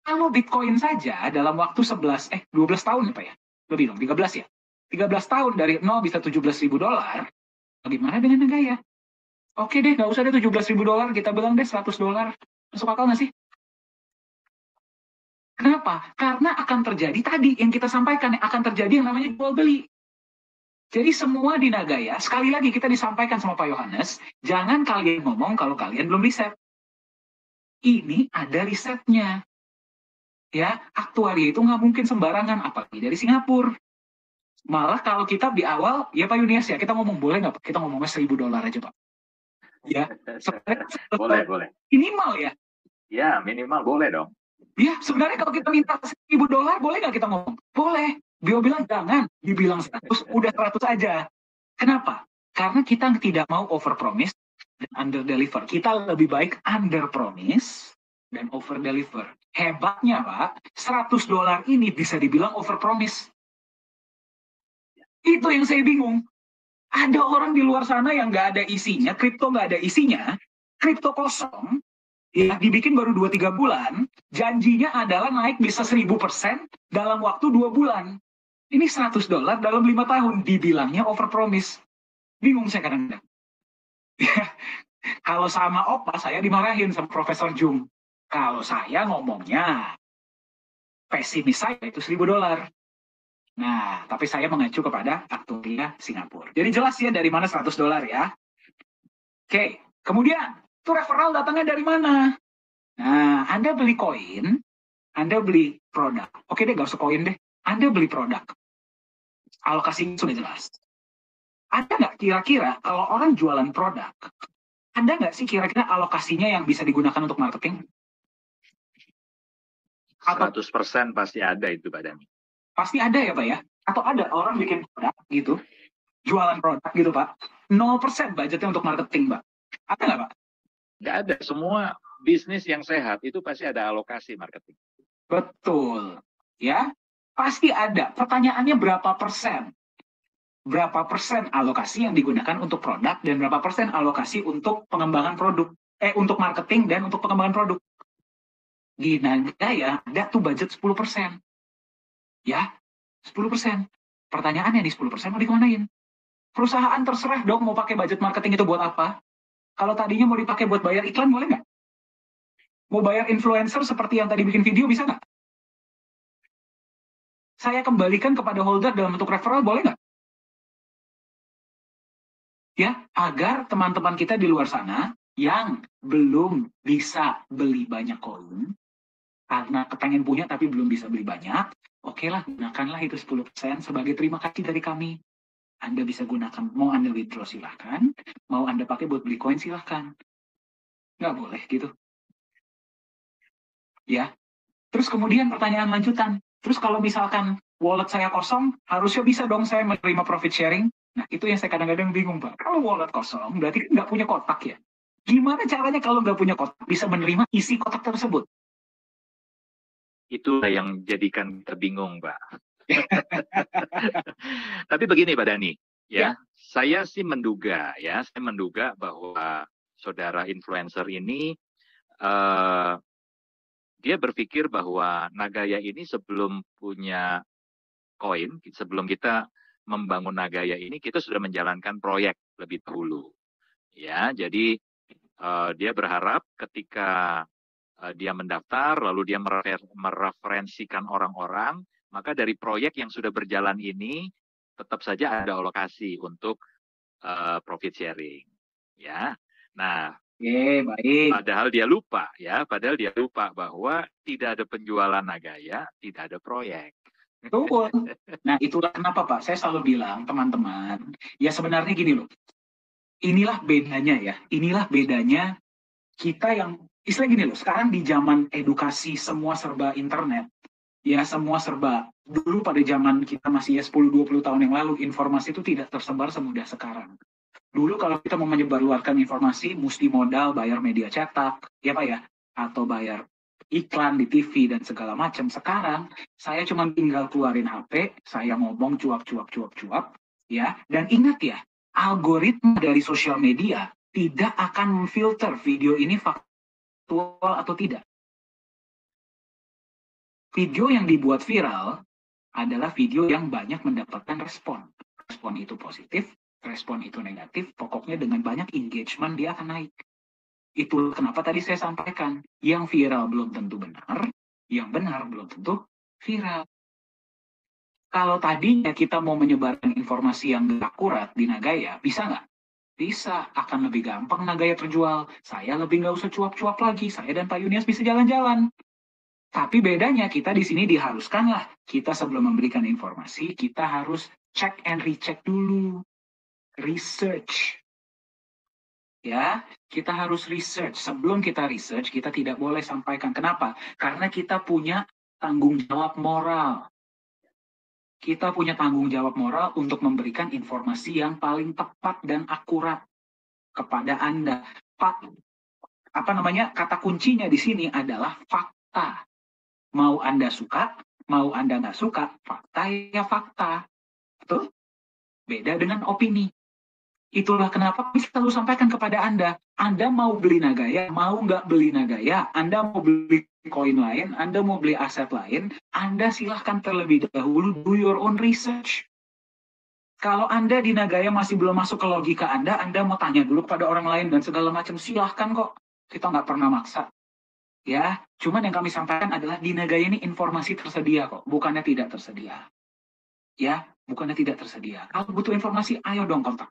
Kalau Bitcoin saja dalam waktu 12 tahun apa ya? Lebih dong, 13 ya. 13 tahun dari 0 bisa $17.000. Bagaimana dengan Nagaya? Oke deh, nggak usah deh $17.000, kita bilang deh $100. Masuk akal nggak sih? Kenapa? Karena akan terjadi tadi yang kita sampaikan, akan terjadi yang namanya jual beli. Jadi semua di Nagaya, sekali lagi kita disampaikan sama Pak Yohanes, jangan kalian ngomong kalau kalian belum riset. Ini ada risetnya. Ya, aktuaria itu nggak mungkin sembarangan, apalagi dari Singapura. Malah kalau kita di awal, ya Pak Yunias ya, kita ngomong boleh nggak Pak? Kita ngomongnya $1.000 aja Pak. Ya, sebenarnya Boleh. minimal ya. Ya, minimal boleh dong. Ya, sebenarnya kalau kita minta $1.000, boleh nggak kita ngomong? Boleh. Bio bilang jangan, dibilang 100, udah 100 aja. Kenapa? Karena kita tidak mau over promise dan under deliver. Kita lebih baik under promise dan over deliver. Hebatnya Pak, $100 ini bisa dibilang over promise. Itu yang saya bingung. Ada orang di luar sana yang nggak ada isinya, kripto nggak ada isinya, kripto kosong, ya dibikin baru 2-3 bulan, janjinya adalah naik bisa 1000% dalam waktu 2 bulan. Ini $100 dalam 5 tahun, dibilangnya over promise. Bingung saya kadang-kadang. Kalau sama Opa, saya dimarahin sama Profesor Jung. Kalau saya ngomongnya, pesimis saya itu $1.000. Nah, tapi saya mengacu kepada aktuaria Singapura. Jadi jelas ya dari mana $100 ya. Oke, kemudian itu referral datangnya dari mana? Nah, Anda beli koin, Anda beli produk. Oke deh, gak usah koin deh. Anda beli produk. Alokasinya sudah jelas. Ada nggak kira-kira kalau orang jualan produk, ada nggak sih kira-kira alokasinya yang bisa digunakan untuk marketing? 100% pasti ada itu Pak Dani. Pasti ada ya Pak ya? Atau ada orang bikin produk gitu, jualan produk gitu Pak, 0% budgetnya untuk marketing Pak. Ada nggak Pak? Nggak ada. Semua bisnis yang sehat itu pasti ada alokasi marketing. Betul. Ya, pasti ada. Pertanyaannya berapa persen? Berapa persen alokasi yang digunakan untuk produk dan berapa persen alokasi untuk pengembangan produk? Untuk marketing dan untuk pengembangan produk. Di Nagaya ada tuh budget 10%. Ya, 10%. Pertanyaannya nih 10% mau dikemanain? Perusahaan terserah dong mau pakai budget marketing itu buat apa. Kalau tadinya mau dipakai buat bayar iklan boleh nggak? Mau bayar influencer seperti yang tadi bikin video bisa nggak? Saya kembalikan kepada holder dalam bentuk referral boleh nggak? Ya, agar teman-teman kita di luar sana yang belum bisa beli banyak koin, karena kepengen punya tapi belum bisa beli banyak, oke lah, gunakanlah itu 10% sebagai terima kasih dari kami. Anda bisa gunakan, mau Anda withdraw silahkan, mau Anda pakai buat beli koin silahkan. Nggak boleh gitu. Ya, terus kemudian pertanyaan lanjutan, terus kalau misalkan wallet saya kosong, harusnya bisa dong saya menerima profit sharing. Nah, itu yang saya kadang-kadang bingung, Pak. Kalau wallet kosong, berarti kan nggak punya kotak ya. Gimana caranya kalau nggak punya kotak bisa menerima isi kotak tersebut? Itulah yang jadikan kita bingung, Pak. Tapi begini, Pak Dani, ya, saya sih menduga, saya menduga bahwa saudara influencer ini dia berpikir bahwa Nagaya ini sebelum punya koin, sebelum kita membangun Nagaya ini, kita sudah menjalankan proyek lebih dahulu. Ya, jadi dia berharap ketika dia mendaftar, lalu dia mereferensikan orang-orang, maka dari proyek yang sudah berjalan ini tetap saja ada alokasi untuk profit sharing. Ya, nah. Baik. Padahal dia lupa bahwa tidak ada penjualan Nagaya, tidak ada proyek. Betul. Nah, itulah kenapa Pak, saya selalu bilang teman-teman, ya sebenarnya gini loh, inilah bedanya ya, inilah bedanya kita yang, istilah gini loh, sekarang di zaman edukasi semua serba internet, ya semua serba, dulu pada zaman kita masih ya 10-20 tahun yang lalu, informasi itu tidak tersebar semudah sekarang. Dulu kalau kita mau menyebarluaskan informasi, mesti modal bayar media cetak, ya Pak ya, atau bayar iklan di TV dan segala macam. Sekarang saya cuma tinggal keluarin HP, saya ngomong cuap, ya. Dan ingat ya, algoritma dari sosial media tidak akan memfilter video ini faktual atau tidak. Video yang dibuat viral adalah video yang banyak mendapatkan respon. Respon itu positif, respon itu negatif, pokoknya dengan banyak engagement dia akan naik. Itu kenapa tadi saya sampaikan, yang viral belum tentu benar, yang benar belum tentu viral. Kalau tadinya kita mau menyebarkan informasi yang gak akurat di Nagaya, bisa nggak? Bisa, akan lebih gampang Nagaya terjual. Saya lebih nggak usah cuap-cuap lagi, saya dan Pak Yunias bisa jalan-jalan. Tapi bedanya kita di sini diharuskanlah, kita sebelum memberikan informasi, kita harus check and recheck dulu. Research. Ya, kita harus research. Sebelum kita research, kita tidak boleh sampaikan. Kenapa? Karena kita punya tanggung jawab moral. Kita punya tanggung jawab moral untuk memberikan informasi yang paling tepat dan akurat kepada Anda. Kata kuncinya di sini adalah fakta. Mau Anda suka, mau Anda nggak suka, fakta ya fakta. Betul? Beda dengan opini. Itulah kenapa kami selalu sampaikan kepada Anda. Anda mau beli Nagaya, mau nggak beli Nagaya, Anda mau beli koin lain, Anda mau beli aset lain, Anda silahkan terlebih dahulu do your own research. Kalau Anda di Nagaya masih belum masuk ke logika Anda mau tanya dulu pada orang lain dan segala macam, silahkan kok. Kita nggak pernah maksa. Ya, cuman yang kami sampaikan adalah di Nagaya ini informasi tersedia kok, bukannya tidak tersedia. Ya, bukannya tidak tersedia. Kalau butuh informasi, ayo dong kontak.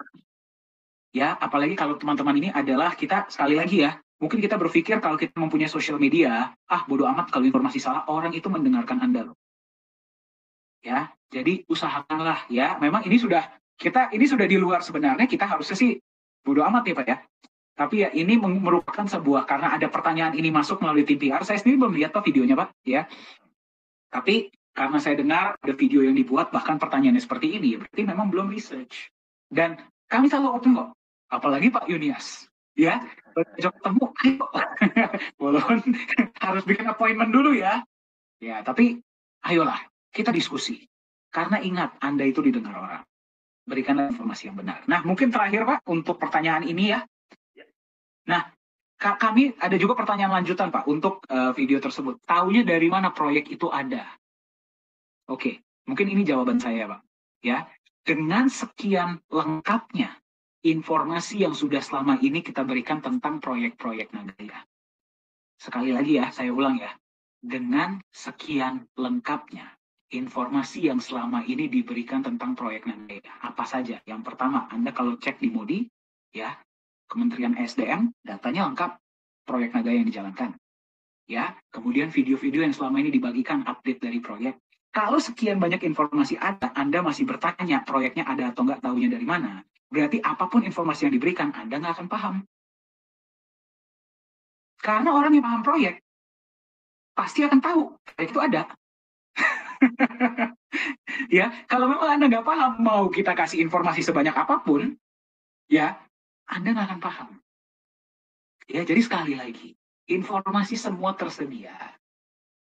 Ya, apalagi kalau teman-teman ini adalah kita, sekali lagi ya, mungkin kita berpikir kalau kita mempunyai sosial media, bodo amat kalau informasi salah, orang itu mendengarkan Anda loh. Ya, jadi usahakanlah ya, memang ini sudah di luar sebenarnya, kita harusnya sih bodo amat ya Pak ya. Tapi ya ini merupakan sebuah, karena ada pertanyaan ini masuk melalui tim PR, saya sendiri belum lihat Pak videonya Pak, ya. Tapi karena saya dengar ada video yang dibuat, bahkan pertanyaannya seperti ini, berarti memang belum research. Dan kami selalu open kok, apalagi Pak Yunias, ya. Besok ketemu, ayo. Walaupun harus bikin appointment dulu ya. Ya, tapi ayolah, kita diskusi. Karena ingat, Anda itu didengar orang. Berikanlah informasi yang benar. Nah, mungkin terakhir Pak, untuk pertanyaan ini ya. Nah, kami ada juga pertanyaan lanjutan Pak untuk video tersebut. Taunya dari mana proyek itu ada? Oke, mungkin ini jawaban saya Pak. Ya, dengan sekian lengkapnya informasi yang sudah selama ini kita berikan tentang proyek-proyek Nagaya. Sekali lagi ya, saya ulang ya. Dengan sekian lengkapnya informasi yang selama ini diberikan tentang proyek Nagaya. Apa saja? Yang pertama, Anda kalau cek di Modi, ya, Kementerian SDM, datanya lengkap proyek Nagaya yang dijalankan. Ya, kemudian video-video yang selama ini dibagikan update dari proyek. Kalau sekian banyak informasi ada, Anda masih bertanya proyeknya ada atau nggak, tahunya dari mana? Berarti apapun informasi yang diberikan, Anda nggak akan paham. Karena orang yang paham proyek, pasti akan tahu proyek itu ada. Ya, kalau memang Anda nggak paham, mau kita kasih informasi sebanyak apapun, ya, Anda nggak akan paham. Ya, jadi sekali lagi, informasi semua tersedia.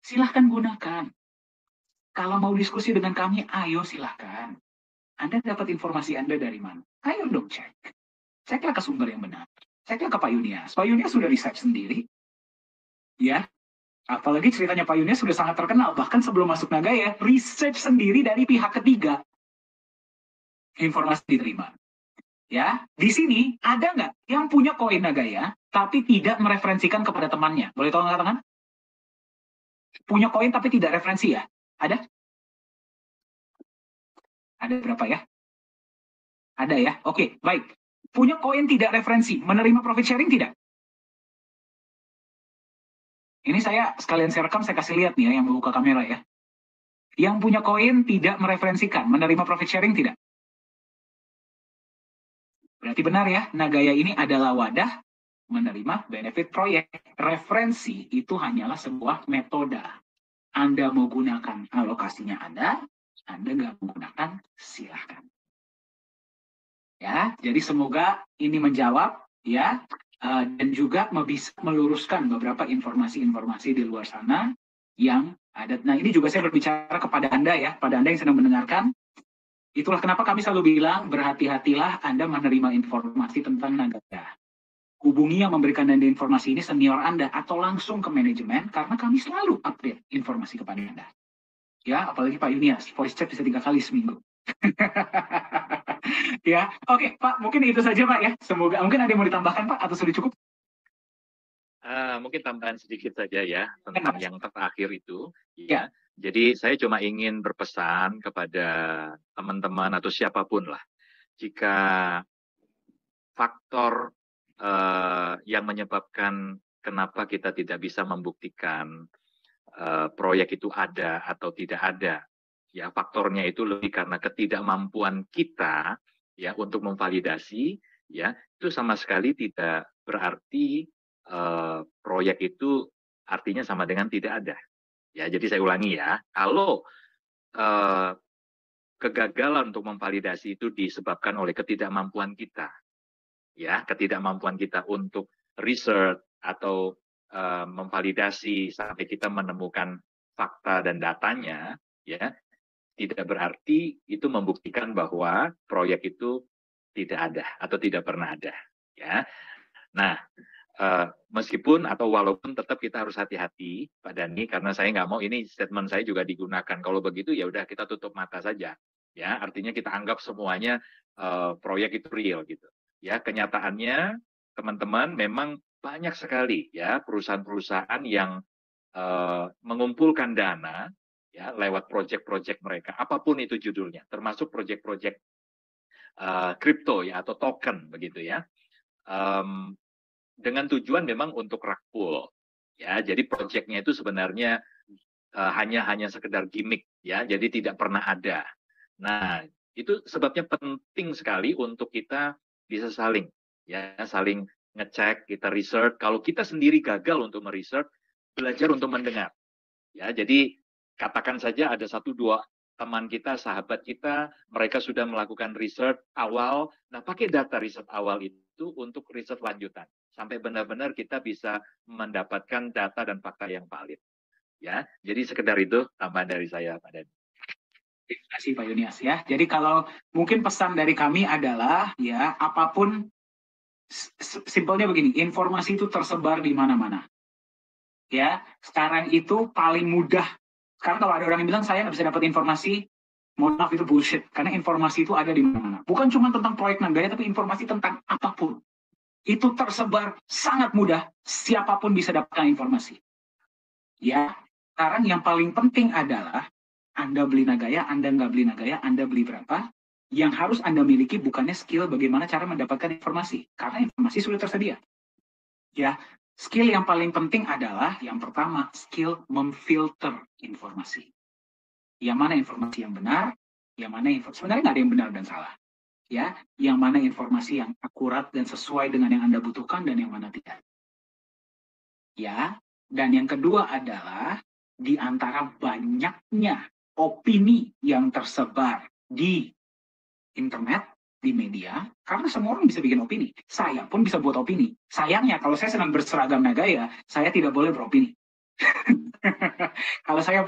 Silahkan gunakan. Kalau mau diskusi dengan kami, ayo silahkan. Anda dapat informasi Anda dari mana? Ayo dong cek. Ceklah ke sumber yang benar. Ceklah ke Pak Yunias. Pak Yunias sudah riset sendiri. Ya, apalagi ceritanya Pak Yunias sudah sangat terkenal. Bahkan sebelum masuk Nagaya, research sendiri dari pihak ketiga. Informasi diterima. Ya, di sini ada nggak yang punya koin Nagaya tapi tidak mereferensikan kepada temannya? Boleh tolong angkat tangan? Punya koin tapi tidak referensi ya? Ada? Ada berapa ya? Ada ya? Oke, baik. Punya koin tidak referensi, menerima profit sharing tidak? Ini saya sekalian saya rekam, saya kasih lihat nih ya yang membuka kamera ya. Yang punya koin tidak mereferensikan, menerima profit sharing tidak? Berarti benar ya, Nagaya ini adalah wadah menerima benefit proyek. Referensi itu hanyalah sebuah metode. Anda mau gunakan alokasinya Anda nggak menggunakan, silahkan. Ya, jadi semoga ini menjawab ya, dan juga bisa meluruskan beberapa informasi-informasi di luar sana yang ada. Nah, ini juga saya berbicara kepada Anda ya, pada Anda yang sedang mendengarkan. Itulah kenapa kami selalu bilang, berhati-hatilah Anda menerima informasi tentang Nagaya. Hubungi yang memberikan Anda informasi ini senior Anda atau langsung ke manajemen, karena kami selalu update informasi kepada Anda. Ya, apalagi Pak Yunias, voice chat bisa 3 kali seminggu. Ya, oke Pak, mungkin itu saja Pak ya. Semoga mungkin ada yang mau ditambahkan Pak atau sudah cukup? Mungkin tambahan sedikit saja ya tentang yang terakhir itu. Ya. Ya, jadi saya cuma ingin berpesan kepada teman-teman atau siapapun lah, jika faktor yang menyebabkan kenapa kita tidak bisa membuktikan proyek itu ada atau tidak ada, ya faktornya itu lebih karena ketidakmampuan kita ya untuk memvalidasi, ya itu sama sekali tidak berarti proyek itu artinya sama dengan tidak ada. Ya, jadi saya ulangi ya, kalau kegagalan untuk memvalidasi itu disebabkan oleh ketidakmampuan kita, ya ketidakmampuan kita untuk research atau memvalidasi sampai kita menemukan fakta dan datanya, ya tidak berarti itu membuktikan bahwa proyek itu tidak ada atau tidak pernah ada, ya. Nah, meskipun atau walaupun tetap kita harus hati-hati Pak Dhani, karena saya nggak mau ini statement saya juga digunakan. Kalau begitu ya udah kita tutup mata saja, ya artinya kita anggap semuanya proyek itu real gitu. Ya kenyataannya teman-teman memang banyak sekali ya perusahaan-perusahaan yang mengumpulkan dana ya lewat proyek-proyek mereka, apapun itu judulnya, termasuk proyek-proyek kripto ya atau token begitu ya. Dengan tujuan memang untuk rakpul, ya. Jadi proyeknya itu sebenarnya hanya sekedar gimmick, ya. Jadi tidak pernah ada. Nah, itu sebabnya penting sekali untuk kita bisa saling ngecek, kita research. Kalau kita sendiri gagal untuk meresearch, belajar untuk mendengar. Ya, jadi katakan saja ada 1-2 teman kita, sahabat kita, mereka sudah melakukan research awal. Nah, pakai data riset awal itu untuk riset lanjutan sampai benar-benar kita bisa mendapatkan data dan fakta yang valid. Ya, jadi sekedar itu tambahan dari saya, Pak Dhani. Terima kasih Pak Yunias ya. Jadi kalau mungkin pesan dari kami adalah ya apapun simpelnya begini, informasi itu tersebar di mana-mana. Ya, sekarang itu paling mudah. Sekarang kalau ada orang yang bilang saya nggak bisa dapat informasi, mohon maaf itu bullshit. Karena informasi itu ada di mana-mana. Bukan cuma tentang proyek Nagaya, tapi informasi tentang apapun. Itu tersebar sangat mudah. Siapapun bisa dapatkan informasi. Ya, sekarang yang paling penting adalah Anda beli Nagaya, Anda nggak beli Nagaya, Anda beli berapa. Yang harus Anda miliki bukannya skill bagaimana cara mendapatkan informasi. Karena informasi sudah tersedia. Ya, skill yang paling penting adalah yang pertama, skill memfilter informasi. Yang mana informasi yang benar, yang mana sebenarnya nggak ada yang benar dan salah. Ya, yang mana informasi yang akurat dan sesuai dengan yang Anda butuhkan dan yang mana tidak. Ya, dan yang kedua adalah di antara banyaknya opini yang tersebar di internet, di media, karena semua orang bisa bikin opini. Saya pun bisa buat opini. Sayangnya kalau saya sedang berseragam Nagaya, saya tidak boleh beropini. Kalau saya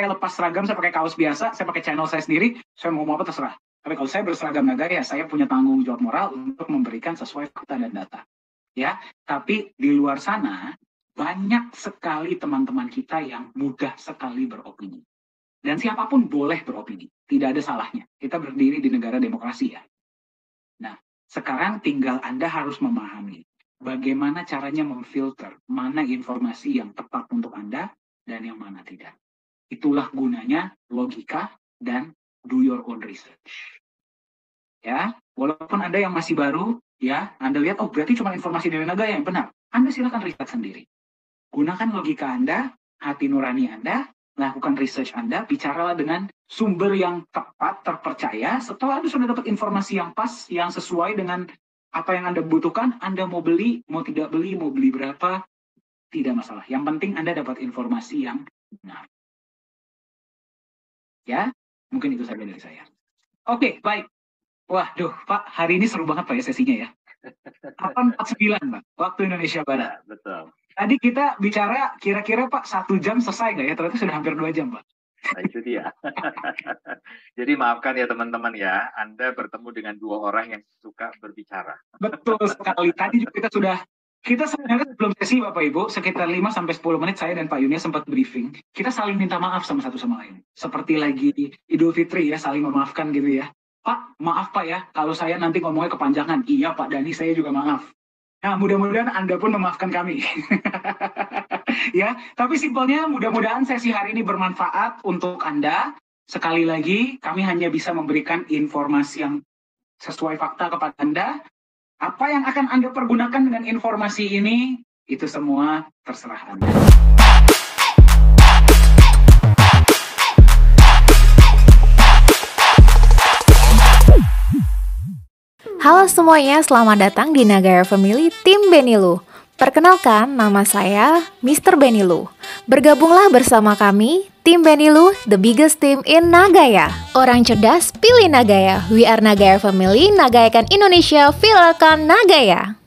lepas seragam, saya pakai kaos biasa, saya pakai channel saya sendiri, saya mau apa terserah. Tapi kalau saya berseragam Nagaya, saya punya tanggung jawab moral untuk memberikan sesuai fakta dan data. Ya, tapi di luar sana banyak sekali teman-teman kita yang mudah sekali beropini. Dan siapapun boleh beropini, tidak ada salahnya. Kita berdiri di negara demokrasi ya. Nah, sekarang tinggal Anda harus memahami bagaimana caranya memfilter mana informasi yang tepat untuk Anda dan yang mana tidak. Itulah gunanya logika dan do your own research. Ya, walaupun Anda yang masih baru, ya, Anda lihat, oh berarti cuma informasi dari Nagaya yang benar. Anda silakan riset sendiri. Gunakan logika Anda, hati nurani Anda, lakukan research Anda, bicaralah dengan sumber yang tepat, terpercaya. Setelah Anda sudah dapat informasi yang pas, yang sesuai dengan apa yang Anda butuhkan, Anda mau beli, mau tidak beli, mau beli berapa, tidak masalah. Yang penting Anda dapat informasi yang benar. Ya, mungkin itu saja dari saya. Oke, baik. Waduh, Pak, hari ini seru banget Pak ya sesinya ya. 8:49 Pak, waktu Indonesia Barat. Ya, betul. Tadi kita bicara kira-kira Pak 1 jam selesai nggak ya? Ternyata sudah hampir 2 jam Pak. Nah itu dia. Jadi maafkan ya teman-teman ya, Anda bertemu dengan 2 orang yang suka berbicara. Betul sekali. Tadi juga kita sebenarnya sebelum sesi Bapak Ibu, sekitar 5-10 menit saya dan Pak Yunia sempat briefing. Kita saling minta maaf sama satu sama lain. Seperti lagi Idul Fitri ya, saling memaafkan gitu ya. Pak, maaf Pak ya, kalau saya nanti ngomongnya kepanjangan. Iya Pak Dhani, saya juga maaf. Nah, mudah-mudahan Anda pun memaafkan kami. Ya, tapi simpelnya mudah-mudahan sesi hari ini bermanfaat untuk Anda. Sekali lagi, kami hanya bisa memberikan informasi yang sesuai fakta kepada Anda. Apa yang akan Anda pergunakan dengan informasi ini, itu semua terserah Anda. Halo semuanya, selamat datang di Nagaya Family Tim Benilu. Perkenalkan, nama saya Mr. Benilu. Bergabunglah bersama kami, Tim Benilu, the biggest team in Nagaya. Orang cerdas, pilih Nagaya. We are Nagaya Family, nagayakan Indonesia, viralkan Nagaya.